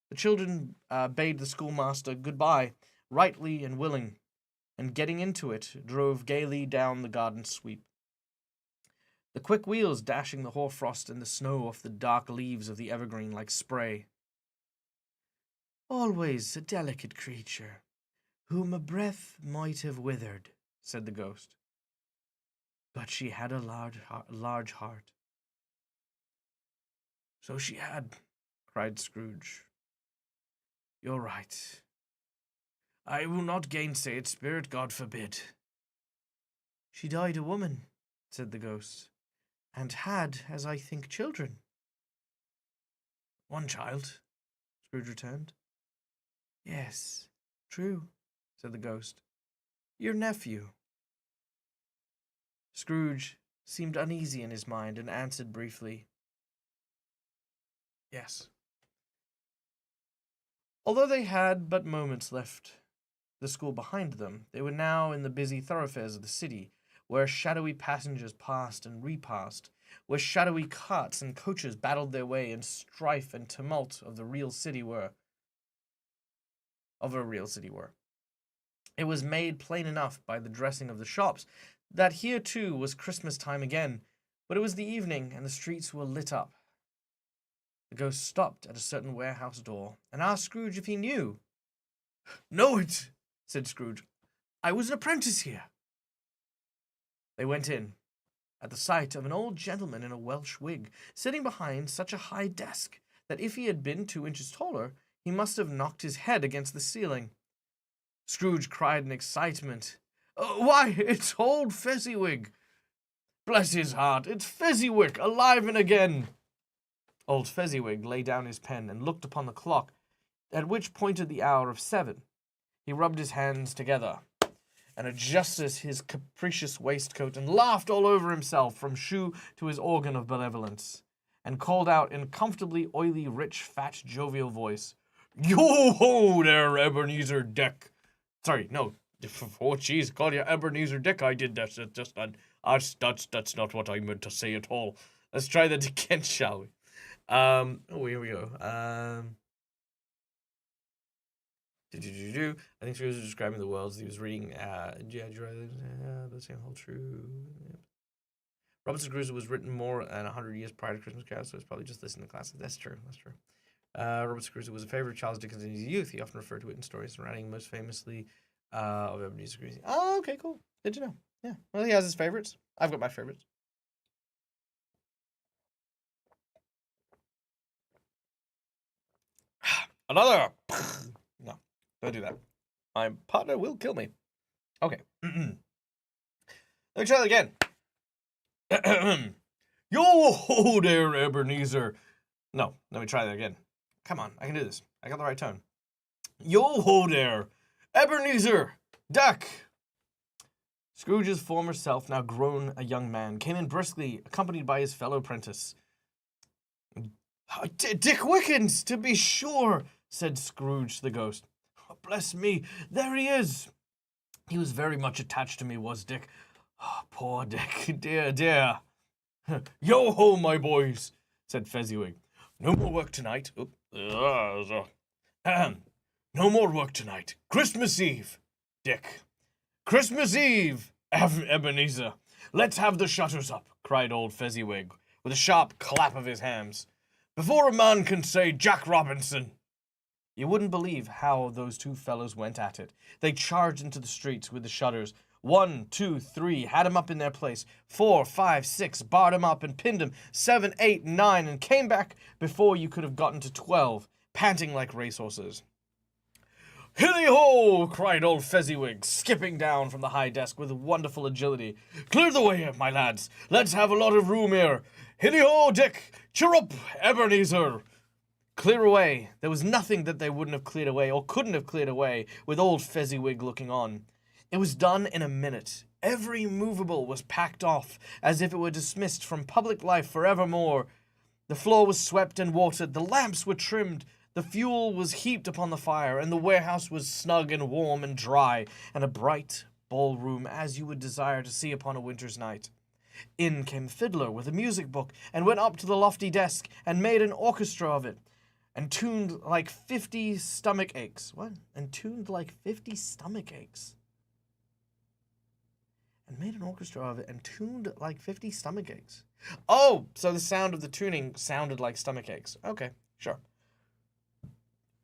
Speaker 1: the children bade the schoolmaster good-bye, rightly and willing, and getting into it, drove gaily down the garden sweep, the quick wheels dashing the hoarfrost and the snow off the dark leaves of the evergreen like spray. "Always a delicate creature, whom a breath might have withered," said the ghost. "But she had a large heart." "So she had," cried Scrooge. "You're right. I will not gainsay it, spirit, God forbid." "She died a woman," said the ghost, "and had, as I think, children." "One child," Scrooge returned. "Yes, true," said the ghost. "Your nephew." Scrooge seemed uneasy in his mind, and answered briefly, "Yes." Although they had but moments left the school behind them, they were now in the busy thoroughfares of the city, where shadowy passengers passed and repassed, where shadowy carts and coaches battled their way in strife and tumult of a real city were. It was made plain enough by the dressing of the shops that here too was Christmas time again, but it was the evening, and the streets were lit up. The ghost stopped at a certain warehouse door, and asked Scrooge if he knew. "Know it," said Scrooge. "I was an apprentice here." They went in, at the sight of an old gentleman in a Welsh wig, sitting behind such a high desk that if he had been 2 inches taller, he must have knocked his head against the ceiling. Scrooge cried in excitement, "Why, it's old Fezziwig! Bless his heart, it's Fezziwig, alive and again!" Old Fezziwig laid down his pen and looked upon the clock, at which pointed the hour of 7. He rubbed his hands together and adjusted his capricious waistcoat and laughed all over himself from shoe to his organ of benevolence, and called out in a comfortably oily, rich, fat, jovial voice, "Yo-ho there, Ebenezer Dick." Sorry, no. Oh, jeez, call you Ebenezer Dick. I did that. That's not what I meant to say at all. Let's try that again, shall we? Oh, here we go. I think he was describing the worlds he was reading. The same hold true. Robinson Crusoe was written more than 100 years prior to Christmas Carol, so it's probably just listening to classics. That's true. Robinson Crusoe was a favorite of Charles Dickens in his youth. He often referred to it in stories surrounding, most famously, of Ebenezer Crusoe. Oh, okay, cool. Good to know. Yeah. Well, he has his favorites. I've got my favorites. Another. No, don't do that. My partner will kill me. Okay. Let me try that again. Yo there, Ebenezer. No, let me try that again. Come on, I can do this. I got the right tone. Yo there, Ebenezer, Duck. Scrooge's former self, now grown a young man, came in briskly, accompanied by his fellow apprentice. Dick Wickens, to be sure, said Scrooge to the ghost. Oh, bless me, there he is. He was very much attached to me, was Dick. Oh, poor Dick, dear. Yo-ho, my boys, said Fezziwig. No more work tonight. No more work tonight. Christmas Eve, Dick. Christmas Eve, Ebenezer. Let's have the shutters up, cried old Fezziwig, with a sharp clap of his hands, before a man can say Jack Robinson. You wouldn't believe how those two fellows went at it. They charged into the streets with the shutters. 1, 2, 3, had 'em up in their place. 4, 5, 6, barred 'em up and pinned 'em. 7, 8, 9, and came back before you could have gotten to 12, panting like racehorses. Hilly-ho! Cried old Fezziwig, skipping down from the high desk with wonderful agility. Clear the way, my lads. Let's have a lot of room here. Hilly-ho, Dick! Cheer up, Ebenezer! Clear away. There was nothing that they wouldn't have cleared away, or couldn't have cleared away, with old Fezziwig looking on. It was done in a minute. Every movable was packed off, as if it were dismissed from public life forevermore. The floor was swept and watered, the lamps were trimmed, the fuel was heaped upon the fire, and the warehouse was snug and warm and dry, and a bright ballroom as you would desire to see upon a winter's night. In came the fiddler with a music book, and went up to the lofty desk, and made an orchestra of it, and tuned like 50 stomach aches. What? And tuned like 50 stomach aches. And made an orchestra of it, and tuned like 50 stomach aches. Oh, so the sound of the tuning sounded like stomach aches. Okay, sure.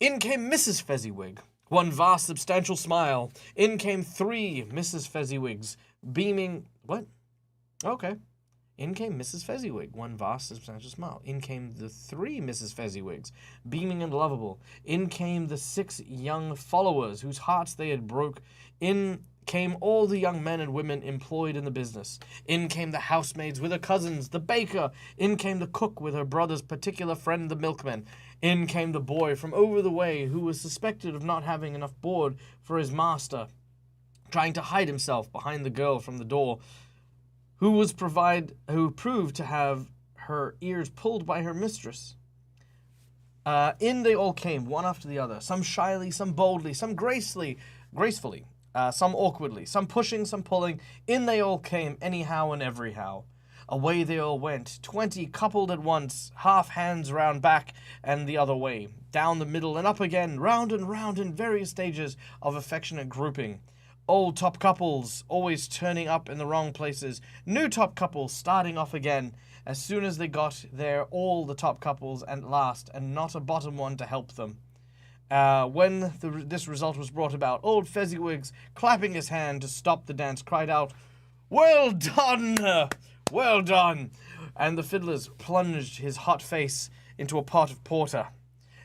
Speaker 1: In came Mrs. Fezziwig, one vast substantial smile. In came 3 Mrs. Fezziwigs, beaming... What? Okay. In came Mrs. Fezziwig, one vast substantial smile. In came the 3 Mrs. Fezziwigs, beaming and lovable. In came the 6 young followers, whose hearts they had broke. In came all the young men and women employed in the business. In came the housemaids with her cousins, the baker. In came the cook with her brother's particular friend, the milkman. In came the boy from over the way, who was suspected of not having enough board for his master, trying to hide himself behind the girl from the door, who proved to have her ears pulled by her mistress. In they all came, one after the other, some shyly, some boldly, some gracefully, some awkwardly, some pushing, some pulling. In they all came, anyhow and everyhow. Away they all went, 20 coupled at once, half hands round back and the other way, down the middle and up again, round and round in various stages of affectionate grouping. Old top couples always turning up in the wrong places, new top couples starting off again. As soon as they got there, all the top couples at last, and not a bottom one to help them. When this result was brought about, old Fezziwigs, clapping his hand to stop the dance, cried out, "Well done! Well done!" And the fiddlers plunged his hot face into a pot of porter,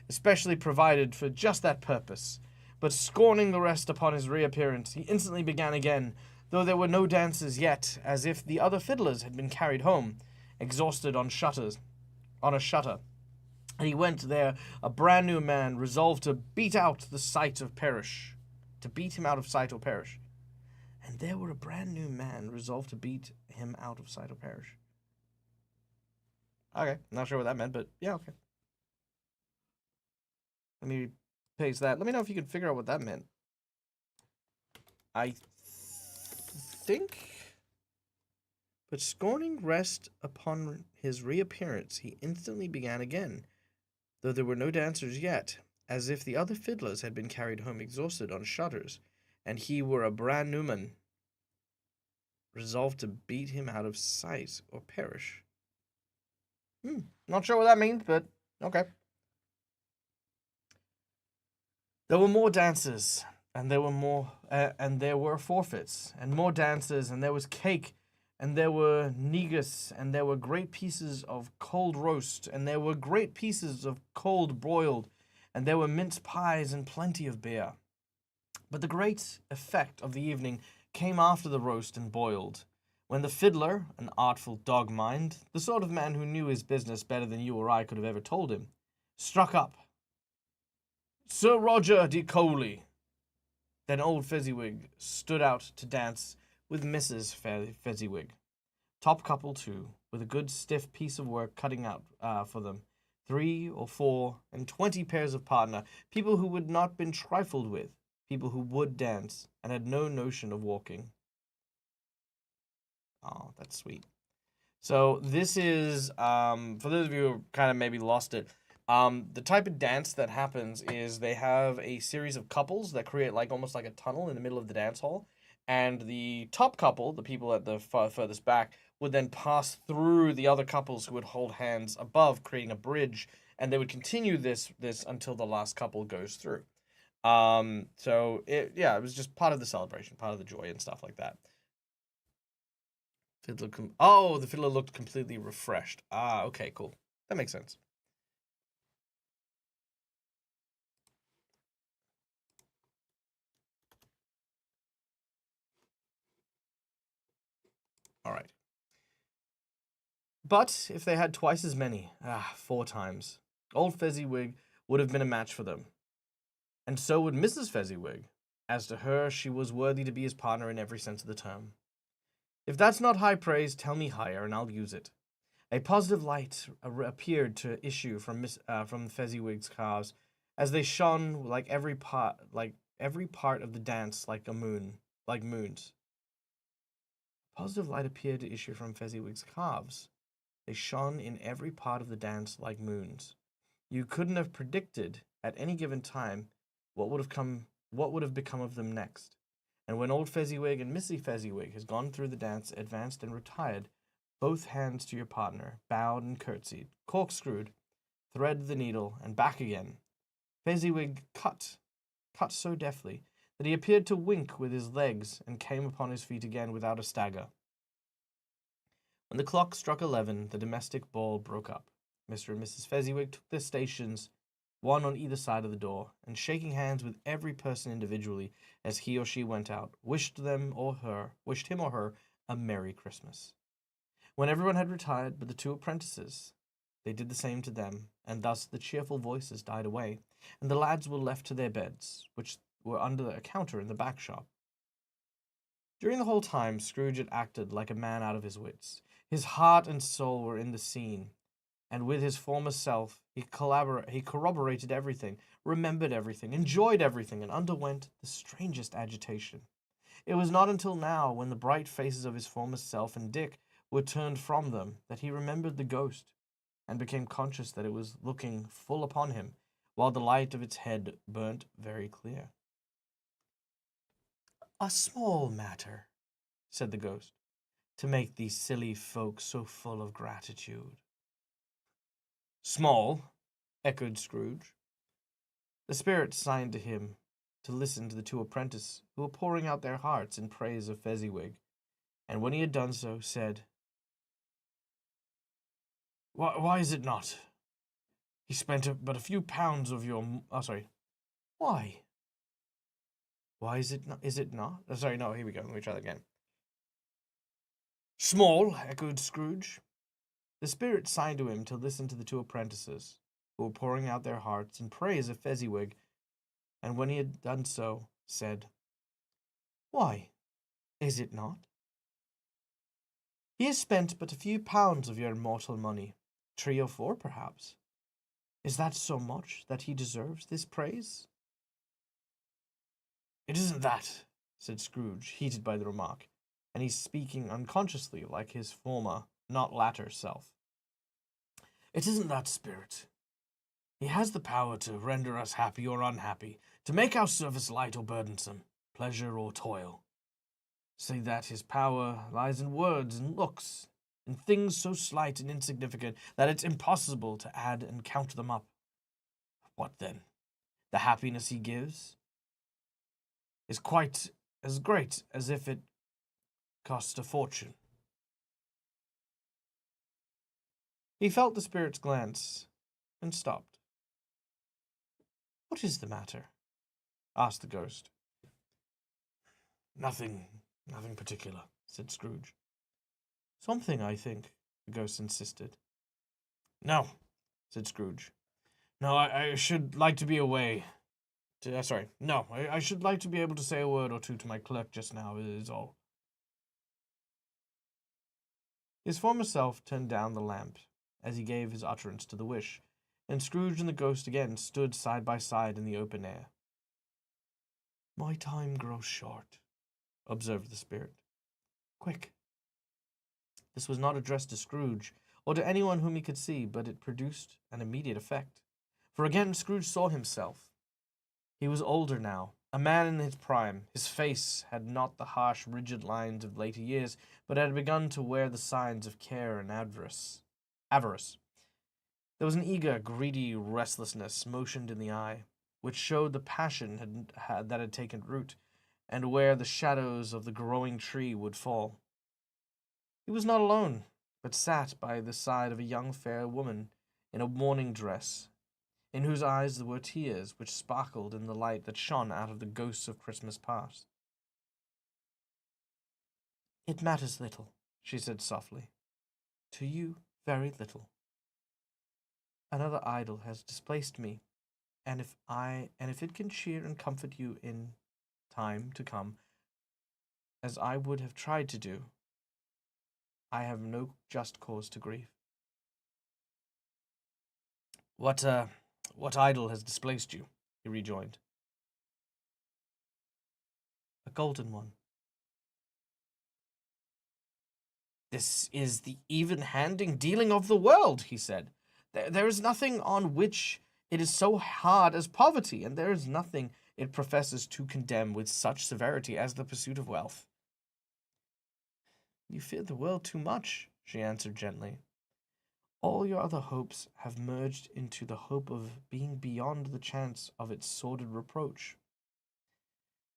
Speaker 1: especially provided for just that purpose. But scorning the rest upon his reappearance, he instantly began again, though there were no dances yet, as if the other fiddlers had been carried home, exhausted on a shutter. And he went there, a brand new man, resolved to beat out the sight of perish. To beat him out of sight or perish. And there were a brand new man, resolved to beat him out of sight or perish. Okay, not sure what that meant, but yeah, okay. Let me paste that. Let me know if you can figure out what that meant. I think. But scorning rest upon his reappearance, he instantly began again, though there were no dancers yet, as if the other fiddlers had been carried home exhausted on shutters, and he were a brand new man, resolved to beat him out of sight or perish. Not sure what that means, but okay. There were more dancers, and there were forfeits, and more dancers, and there was cake, and there were negus, and there were great pieces of cold roast, and there were great pieces of cold broiled, and there were mince pies and plenty of beer. But the great effect of the evening came after the roast and boiled, when the fiddler, an artful dog-mind, the sort of man who knew his business better than you or I could have ever told him, struck up. Sir Roger de Coley. Then old Fezziwig stood out to dance with Mrs. Fezziwig. Top couple, too, with a good stiff piece of work cutting out for them. 3 or 4 and 20 pairs of partner, people who would not been trifled with, people who would dance and had no notion of walking. Oh, that's sweet. So this is, for those of you who kind of maybe lost it, the type of dance that happens is they have a series of couples that create like almost like a tunnel in the middle of the dance hall. And the top couple, the people at the furthest back, would then pass through the other couples who would hold hands above, creating a bridge. And they would continue this until the last couple goes through. So it was just part of the celebration, part of the joy and stuff like that. The fiddler looked completely refreshed. Ah, okay, cool. That makes sense. All right. But if they had twice as many, 4 times, old Fezziwig would have been a match for them. And so would Mrs. Fezziwig. As to her, she was worthy to be his partner in every sense of the term. If that's not high praise, tell me higher, and I'll use it. A positive light appeared to issue from Fezziwig's calves, as they shone like every part of the dance like moons. Positive light appeared to issue from Fezziwig's calves. They shone in every part of the dance like moons. You couldn't have predicted at any given time what would have become of them next. And when old Fezziwig and Missy Fezziwig has gone through the dance, advanced and retired, both hands to your partner, bowed and curtsied, corkscrewed, thread the needle, and back again. Fezziwig cut so deftly that he appeared to wink with his legs and came upon his feet again without a stagger. When the clock struck 11, the domestic ball broke up. Mr. and Mrs. Fezziwig took their stations, one on either side of the door, and shaking hands with every person individually as he or she went out, wished him or her a Merry Christmas. When everyone had retired but the 2 apprentices, they did the same to them, and thus the cheerful voices died away, and the lads were left to their beds, which were under a counter in the back shop. During the whole time, Scrooge had acted like a man out of his wits. His heart and soul were in the scene, and with his former self, he corroborated everything, remembered everything, enjoyed everything, and underwent the strangest agitation. It was not until now, when the bright faces of his former self and Dick were turned from them, that he remembered the ghost, and became conscious that it was looking full upon him, while the light of its head burnt very clear. "A small matter," said the ghost, "to make these silly folk so full of gratitude." "Small?" echoed Scrooge. The spirit signed to him to listen to the 2 apprentices, who were pouring out their hearts in praise of Fezziwig, and when he had done so, said, Why is it not? He spent but a few pounds of your... Why? Why is it not? Is it not? No, here we go. Let me try that again. "Small," echoed Scrooge. The spirit signed to him to listen to the 2 apprentices, who were pouring out their hearts in praise of Fezziwig, and when he had done so, said, "Why, is it not? He has spent but a few pounds of your immortal money, 3 or 4 perhaps. Is that so much that he deserves this praise?" "It isn't that," said Scrooge, heated by the remark, and he's speaking unconsciously like his former, not latter self. "It isn't that, Spirit. He has the power to render us happy or unhappy, to make our service light or burdensome, pleasure or toil. Say that his power lies in words and looks, in things so slight and insignificant that it's impossible to add and count them up. What then? The happiness he gives is quite as great as if it cost a fortune." He felt the spirit's glance and stopped. "What is the matter?" asked the ghost. Nothing particular," said Scrooge. "Something, I think," the ghost insisted. "No," said Scrooge. "No, I should like to be away. I should like to be able to say a word or two to my clerk just now, is all." His former self turned down the lamp as he gave his utterance to the wish, and Scrooge and the ghost again stood side by side in the open air. "My time grows short," observed the spirit. "Quick." This was not addressed to Scrooge, or to anyone whom he could see, but it produced an immediate effect. For again Scrooge saw himself. He was older now, a man in his prime. His face had not the harsh, rigid lines of later years, but had begun to wear the signs of care and avarice. There was an eager, greedy restlessness motioned in the eye, which showed the passion that had taken root, and where the shadows of the growing tree would fall. He was not alone, but sat by the side of a young fair woman in a mourning dress, in whose eyes there were tears which sparkled in the light that shone out of the ghosts of Christmas past. "It matters little," she said softly. "To you, very little. Another idol has displaced me, and if it can cheer and comfort you in time to come, as I would have tried to do, I have no just cause to grieve." What idol has displaced you?" he rejoined. "A golden one." "This is the even-handing dealing of the world," he said. There is nothing on which it is so hard as poverty, and there is nothing it professes to condemn with such severity as the pursuit of wealth." "You fear the world too much," she answered gently. "All your other hopes have merged into the hope of being beyond the chance of its sordid reproach.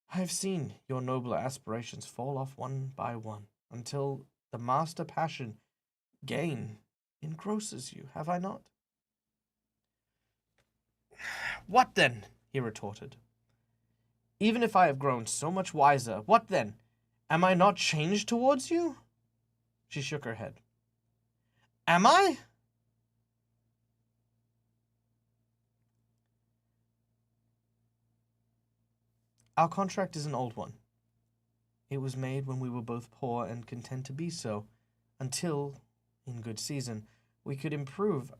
Speaker 1: I have seen your nobler aspirations fall off one by one, until the master passion, gain, engrosses you, have I not?" "What then?" he retorted. "Even if I have grown so much wiser, what then? Am I not changed towards you?" She shook her head. "Am I?" "Our contract is an old one. It was made when we were both poor and content to be so, until, in good season, we could improve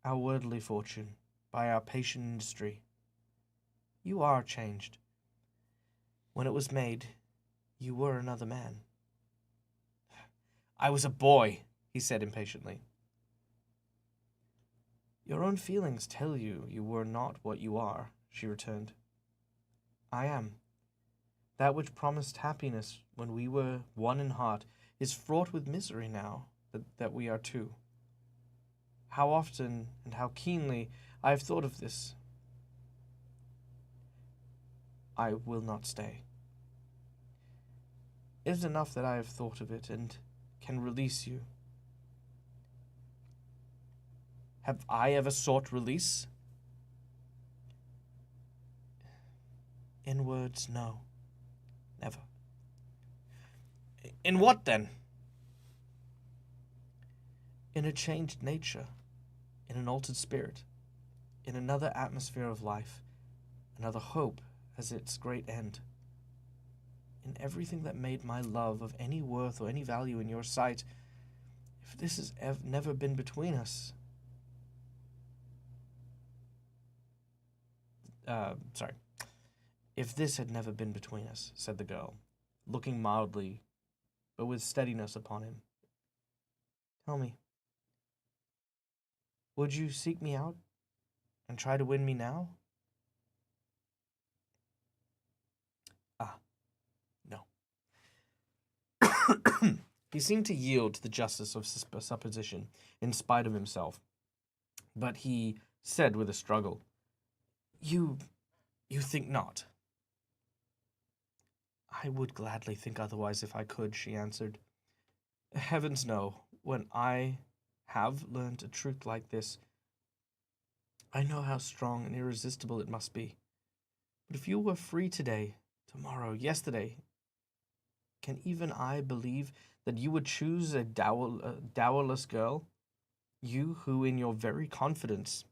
Speaker 1: our worldly fortune by our patient industry. You are changed. When it was made, you were another man." "I was a boy," he said impatiently. "Your own feelings tell you you were not what you are," she returned. "I am. That which promised happiness when we were one in heart is fraught with misery now that we are two. How often and how keenly I have thought of this. I will not stay. It is enough that I have thought of it and can release you." "Have I ever sought release?" "In words, no. Never." "In what, then?" "In a changed nature, in an altered spirit. in another atmosphere of life, another hope as its great end. In everything that made my love of any worth or any value in your sight, if this has never been between us... sorry. If this had never been between us, said the girl, looking mildly, but with steadiness upon him. Tell me, would you seek me out and try to win me now? Ah, no. He seemed to yield to the justice of supposition in spite of himself, but he said with a struggle, You think not? I would gladly think otherwise if I could, she answered. Heavens know, when I have learned a truth like this, I know how strong and irresistible it must be. But if you were free today, tomorrow, yesterday, can even I believe that you would choose a dowerless girl? You who in your very confidence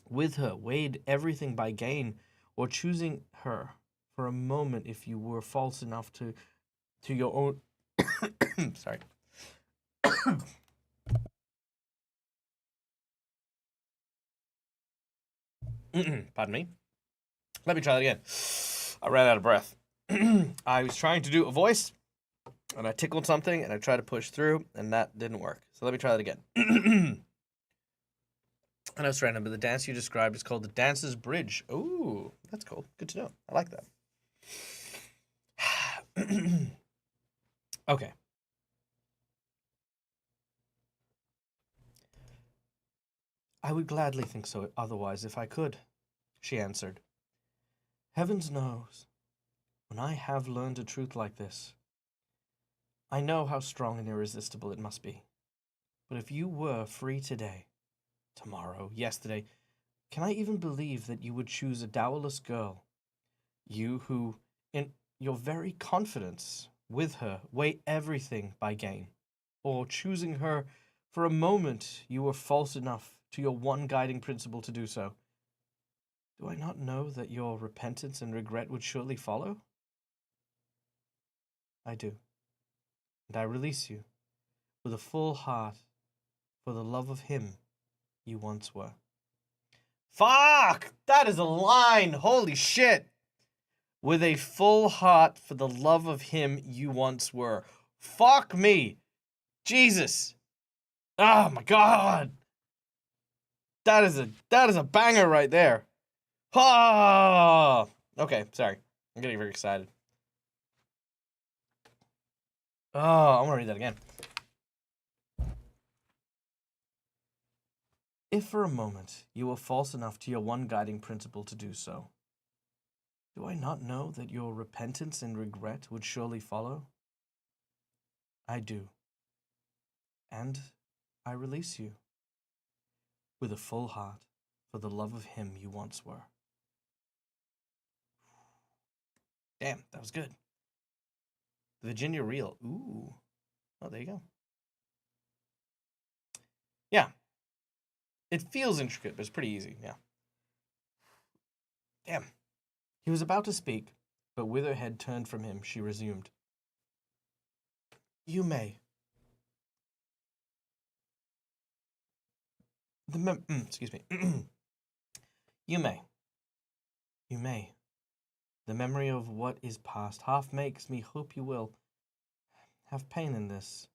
Speaker 1: with her weighed everything by gain, or choosing her for a moment if you were false enough to your own... Sorry. Pardon me. Let me try that again. I ran out of breath. I was trying to do a voice, and I tickled something, and I tried to push through, and that didn't work. So let me try that again. And I was trying to remember the dance you described is called the Dancer's Bridge. Ooh, that's cool. Good to know. I like that. Okay. I would gladly think so otherwise if I could, she answered. Heavens knows, when I have learned a truth like this, I know how strong and irresistible it must be. But if you were free today, tomorrow, yesterday, can I even believe that you would choose a dowerless girl? You who, in your very confidence with her, weigh everything by gain. Or choosing her for a moment, you were false enough to your one guiding principle to do so. Do I not know that your repentance and regret would surely follow? I do. And I release you with a full heart for the love of him you once were. Fuck! That is a line! Holy shit! With a full heart for the love of him you once were. Fuck me! Jesus! Oh my god! That is a banger right there. Ah! Okay, sorry. I'm getting very excited. Oh, I want to read that again. If for a moment you were false enough to your one guiding principle to do so, do I not know that your repentance and regret would surely follow? I do. And I release you with a full heart for the love of him you once were. Damn, that was good. The Virginia Reel. Ooh. Oh, there you go. Yeah. It feels intricate, but it's pretty easy, yeah. Damn. He was about to speak, but with her head turned from him, she resumed. You may. Excuse me. You may. You may. The memory of what is past half makes me hope you will have pain in this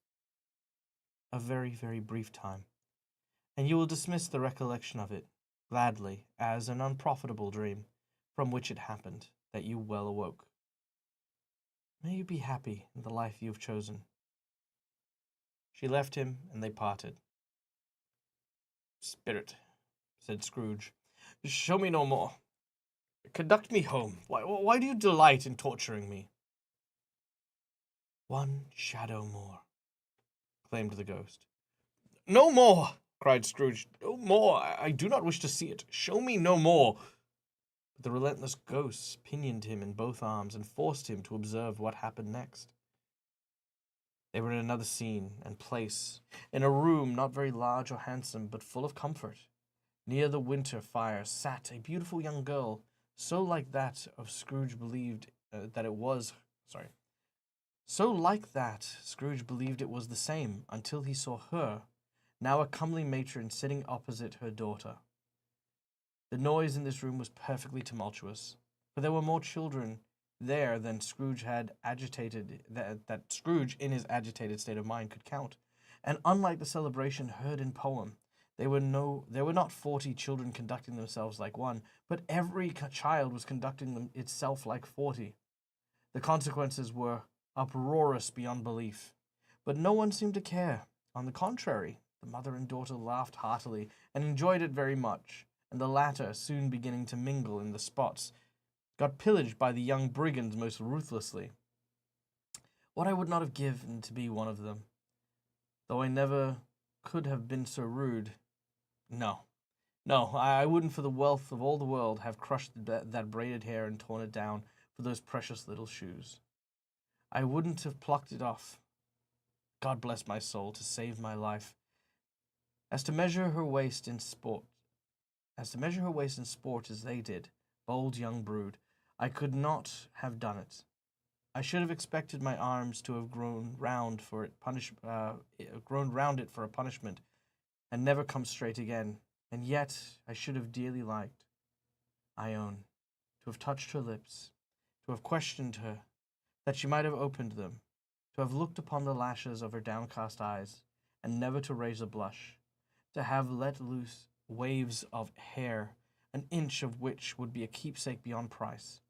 Speaker 1: a very, very brief time, and you will dismiss the recollection of it gladly as an unprofitable dream from which it happened that you well awoke. May you be happy in the life you have chosen. She left him, and they parted. Spirit, said Scrooge, show me no more. Conduct me home. Why do you delight in torturing me? One shadow more, claimed the ghost. No more, cried Scrooge. No more. I do not wish to see it. Show me no more. But the relentless ghosts pinioned him in both arms and forced him to observe what happened next. They were in another scene and place, in a room not very large or handsome, but full of comfort. Near the winter fire sat a beautiful young girl, so like that of Scrooge believed that it was. Sorry. So like that, Scrooge believed it was the same until he saw her, now a comely matron sitting opposite her daughter. The noise in this room was perfectly tumultuous, for there were more children there than Scrooge had agitated that Scrooge, in his agitated state of mind, could count. And unlike the celebration heard in poem, there were not 40 children conducting themselves like one, but every child was conducting itself like 40. The consequences were uproarious beyond belief, but no one seemed to care. On the contrary, the mother and daughter laughed heartily and enjoyed it very much, and the latter, soon beginning to mingle in the spots, got pillaged by the young brigands most ruthlessly. What I would not have given to be one of them, though I never could have been so rude. No, I wouldn't for the wealth of all the world have crushed that braided hair and torn it down for those precious little shoes. I wouldn't have plucked it off. God bless my soul, to save my life. As to measure her waist in sport as they did, bold young brood, I could not have done it. I should have expected my arms to have grown round it for a punishment, and never come straight again. And yet I should have dearly liked, I own, to have touched her lips, to have questioned her, that she might have opened them, to have looked upon the lashes of her downcast eyes, and never to raise a blush, to have let loose waves of hair, an inch of which would be a keepsake beyond price.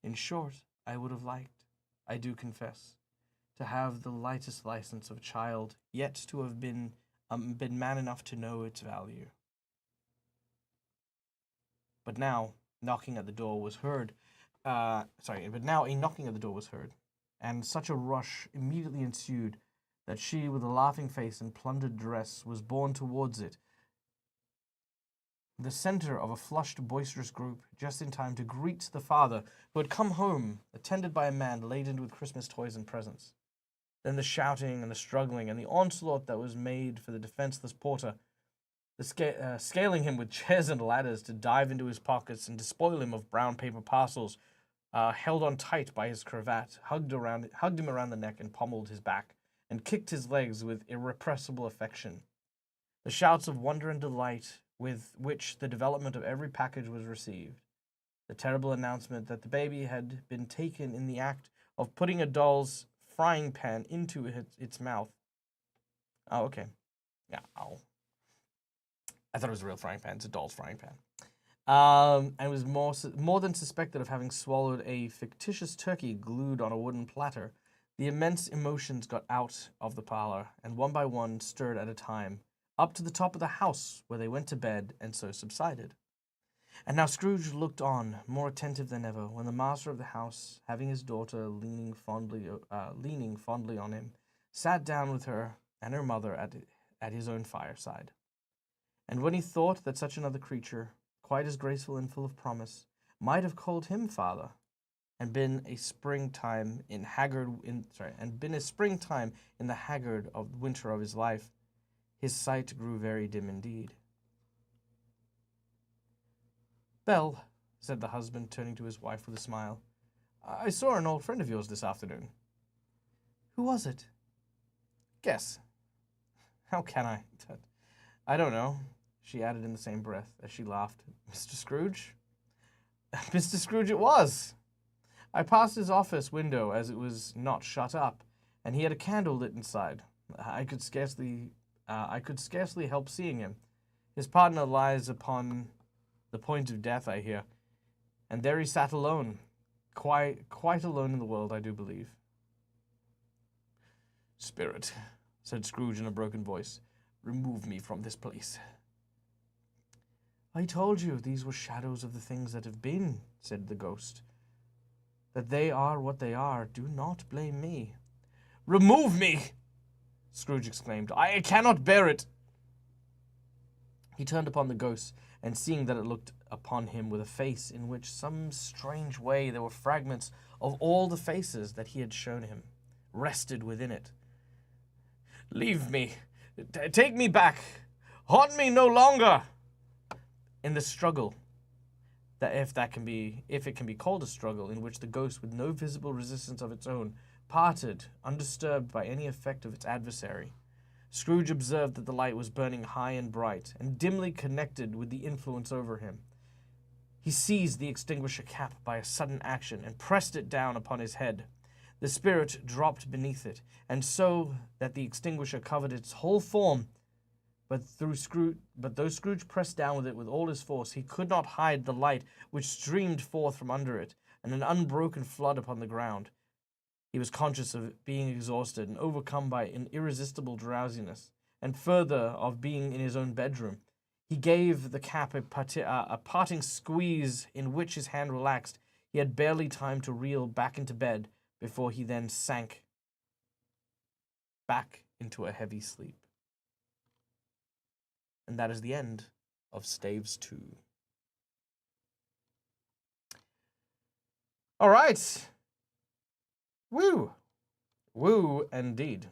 Speaker 1: In short, I would have liked, I do confess, to have the lightest license of a child, yet to have been man enough to know its value. But now, a knocking at the door was heard, and such a rush immediately ensued that she, with a laughing face and plundered dress, was borne towards it, the center of a flushed, boisterous group, just in time to greet the father, who had come home, attended by a man laden with Christmas toys and presents. Then the shouting and the struggling and the onslaught that was made for the defenseless porter, the scaling him with chairs and ladders to dive into his pockets and despoil him of brown paper parcels, held on tight by his cravat, hugged him around the neck and pommeled his back, and kicked his legs with irrepressible affection. The shouts of wonder and delight with which the development of every package was received. The terrible announcement that the baby had been taken in the act of putting a doll's frying pan into its mouth. Oh, okay. Yeah, I thought it was a real frying pan. It's a doll's frying pan. And was more than suspected of having swallowed a fictitious turkey glued on a wooden platter. The immense emotions got out of the parlor, and one by one stirred at a time, up to the top of the house, where they went to bed, and so subsided. And now Scrooge looked on, more attentive than ever, when the master of the house, having his daughter leaning fondly on him, sat down with her and her mother at his own fireside. And when he thought that such another creature, quite as graceful and full of promise, might have called him father, and been a springtime in the haggard of winter of his life, his sight grew very dim indeed. Belle, said the husband, turning to his wife with a smile, I saw an old friend of yours this afternoon. Who was it? Guess. How can I? I don't know, she added in the same breath as she laughed. Mr. Scrooge? Mr. Scrooge it was. I passed his office window as it was not shut up, and he had a candle lit inside. I could scarcely help seeing him. His partner lies upon the point of death, I hear, and there he sat alone, quite alone in the world, I do believe. Spirit, said Scrooge in a broken voice, remove me from this place. I told you these were shadows of the things that have been, said the ghost. That they are what they are, do not blame me. Remove me! Scrooge exclaimed. I cannot bear it. He turned upon the ghost, and seeing that it looked upon him with a face in which some strange way there were fragments of all the faces that he had shown him, rested within it. Leave me. Take me back. Haunt me no longer. In the struggle, if it can be called a struggle, in which the ghost, with no visible resistance of its own, parted, undisturbed by any effect of its adversary. Scrooge observed that the light was burning high and bright, and dimly connected with the influence over him. He seized the extinguisher cap by a sudden action, and pressed it down upon his head. The spirit dropped beneath it, and so that the extinguisher covered its whole form. But though Scrooge pressed down with it with all his force, he could not hide the light which streamed forth from under it, and an unbroken flood upon the ground. He was conscious of being exhausted and overcome by an irresistible drowsiness, and further of being in his own bedroom. He gave the cap a parting squeeze, in which his hand relaxed. He had barely time to reel back into bed before he then sank back into a heavy sleep. And that is the end of Staves 2. All right. Woo. Woo, indeed.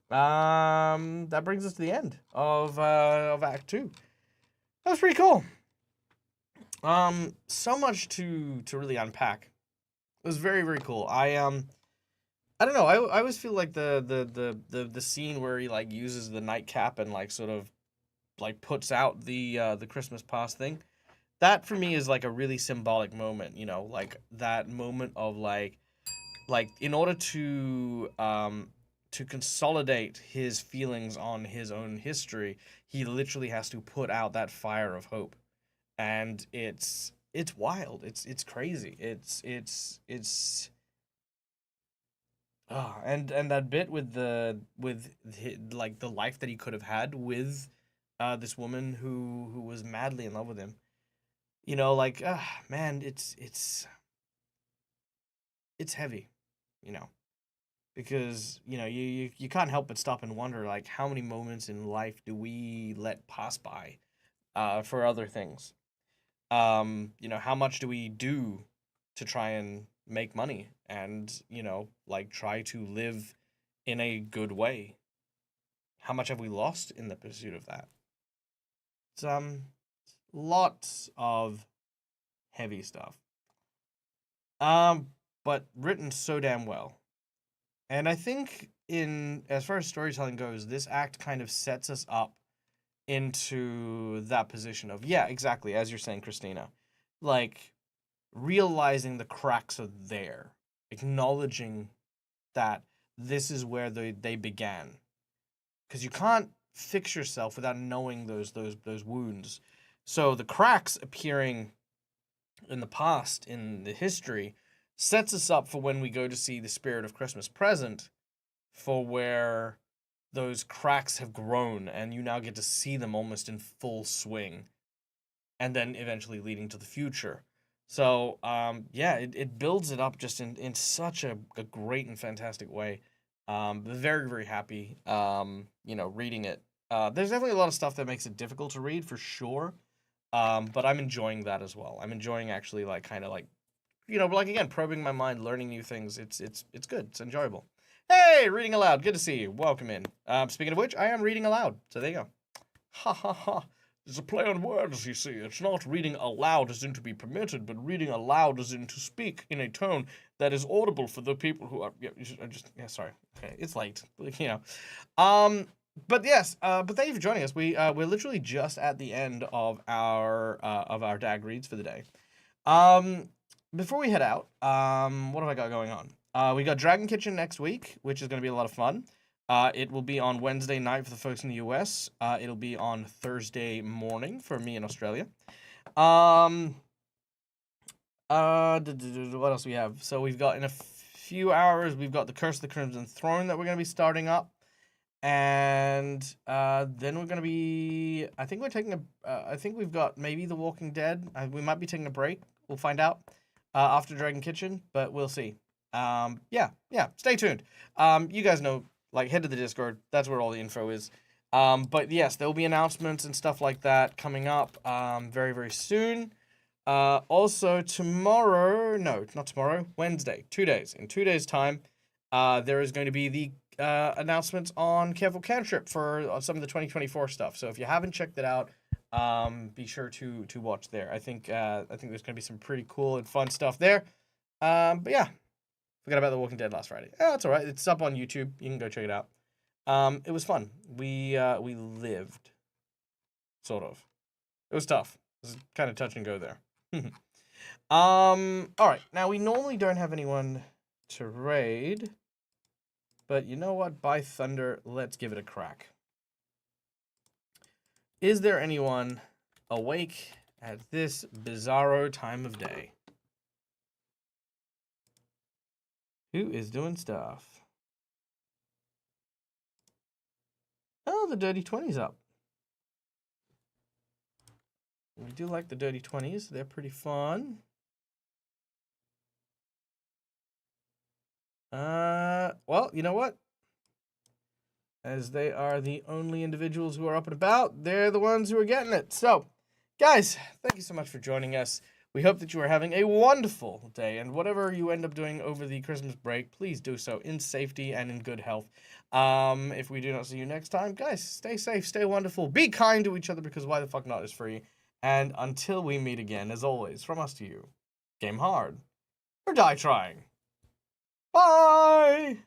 Speaker 1: That brings us to the end of Act 2. That was pretty cool. So much to really unpack. It was very, very cool. I don't know. I always feel like the scene where he like uses the nightcap and like sort of like puts out the Christmas past thing. That for me is like a really symbolic moment, you know, like that moment of like in order to consolidate his feelings on his own history, he literally has to put out that fire of hope. And it's wild. It's crazy. And that bit with like the life that he could have had with this woman who was madly in love with him. You know, like man, it's heavy, you know, because you know you can't help but stop and wonder like how many moments in life do we let pass by for other things. You know, how much do we do to try and make money and, you know, like try to live in a good way? How much have we lost in the pursuit of that? It's lots of heavy stuff. But written so damn well. And I think in as far as storytelling goes, this act kind of sets us up into that position of, yeah, exactly, as you're saying, Christina. Like realizing the cracks are there, acknowledging that this is where they began. Because you can't fix yourself without knowing those wounds. So the cracks appearing in the past, in the history, sets us up for when we go to see the Spirit of Christmas Present, for where those cracks have grown and you now get to see them almost in full swing, and then eventually leading to the future. So yeah, it builds it up just in such a great and fantastic way. Very, very happy, you know, reading it. There's definitely a lot of stuff that makes it difficult to read, for sure. But I'm enjoying that as well. I'm enjoying actually like kind of like, you know, like again, probing my mind, learning new things. It's good. It's enjoyable. Hey, reading aloud. Good to see you. Welcome in. Speaking of which, I am reading aloud. So there you go. Ha ha ha. It's a play on words, you see. It's not reading aloud as in to be permitted, but reading aloud as in to speak in a tone that is audible for the people who are. Yeah, sorry. Okay, it's late. You know. But yes. But thank you for joining us. We're literally just at the end of our DAG reads for the day. Before we head out, what have I got going on? We got Dragon Kitchen next week, which is going to be a lot of fun. It will be on Wednesday night for the folks in the US. It'll be on Thursday morning for me in Australia. What else we have? So we've got in a few hours, we've got the Curse of the Crimson Throne that we're going to be starting up. And then we're going to be, I think we're taking I think we've got maybe The Walking Dead. We might be taking a break. We'll find out after Dragon Kitchen, but we'll see. Yeah, stay tuned. You guys know, like, head to the Discord. That's where all the info is. But yes, there will be announcements and stuff like that coming up very, very soon. Also tomorrow, no, not tomorrow, Wednesday, 2 days. In 2 days' time, there is going to be the announcements on Careful Cantrip for some of the 2024 stuff. So if you haven't checked it out, Be sure to watch there. I think there's gonna be some pretty cool and fun stuff there. But yeah, forgot about The Walking Dead last Friday. Yeah, that's all right. It's up on YouTube. You can go check it out. It was fun. We lived, sort of. It was tough. It was kind of touch and go there. All right. Now we normally don't have anyone to raid, but you know what? By thunder, let's give it a crack. Is there anyone awake at this bizarro time of day? Who is doing stuff? Oh, the Dirty 20's up. We do like the Dirty 20s. They're pretty fun. Well, you know what? As they are the only individuals who are up and about, they're the ones who are getting it. So, guys, thank you so much for joining us. We hope that you are having a wonderful day, and whatever you end up doing over the Christmas break, please do so in safety and in good health. If we do not see you next time, guys, stay safe, stay wonderful, be kind to each other, because why the fuck not is free. And until we meet again, as always, from us to you, game hard or die trying. Bye!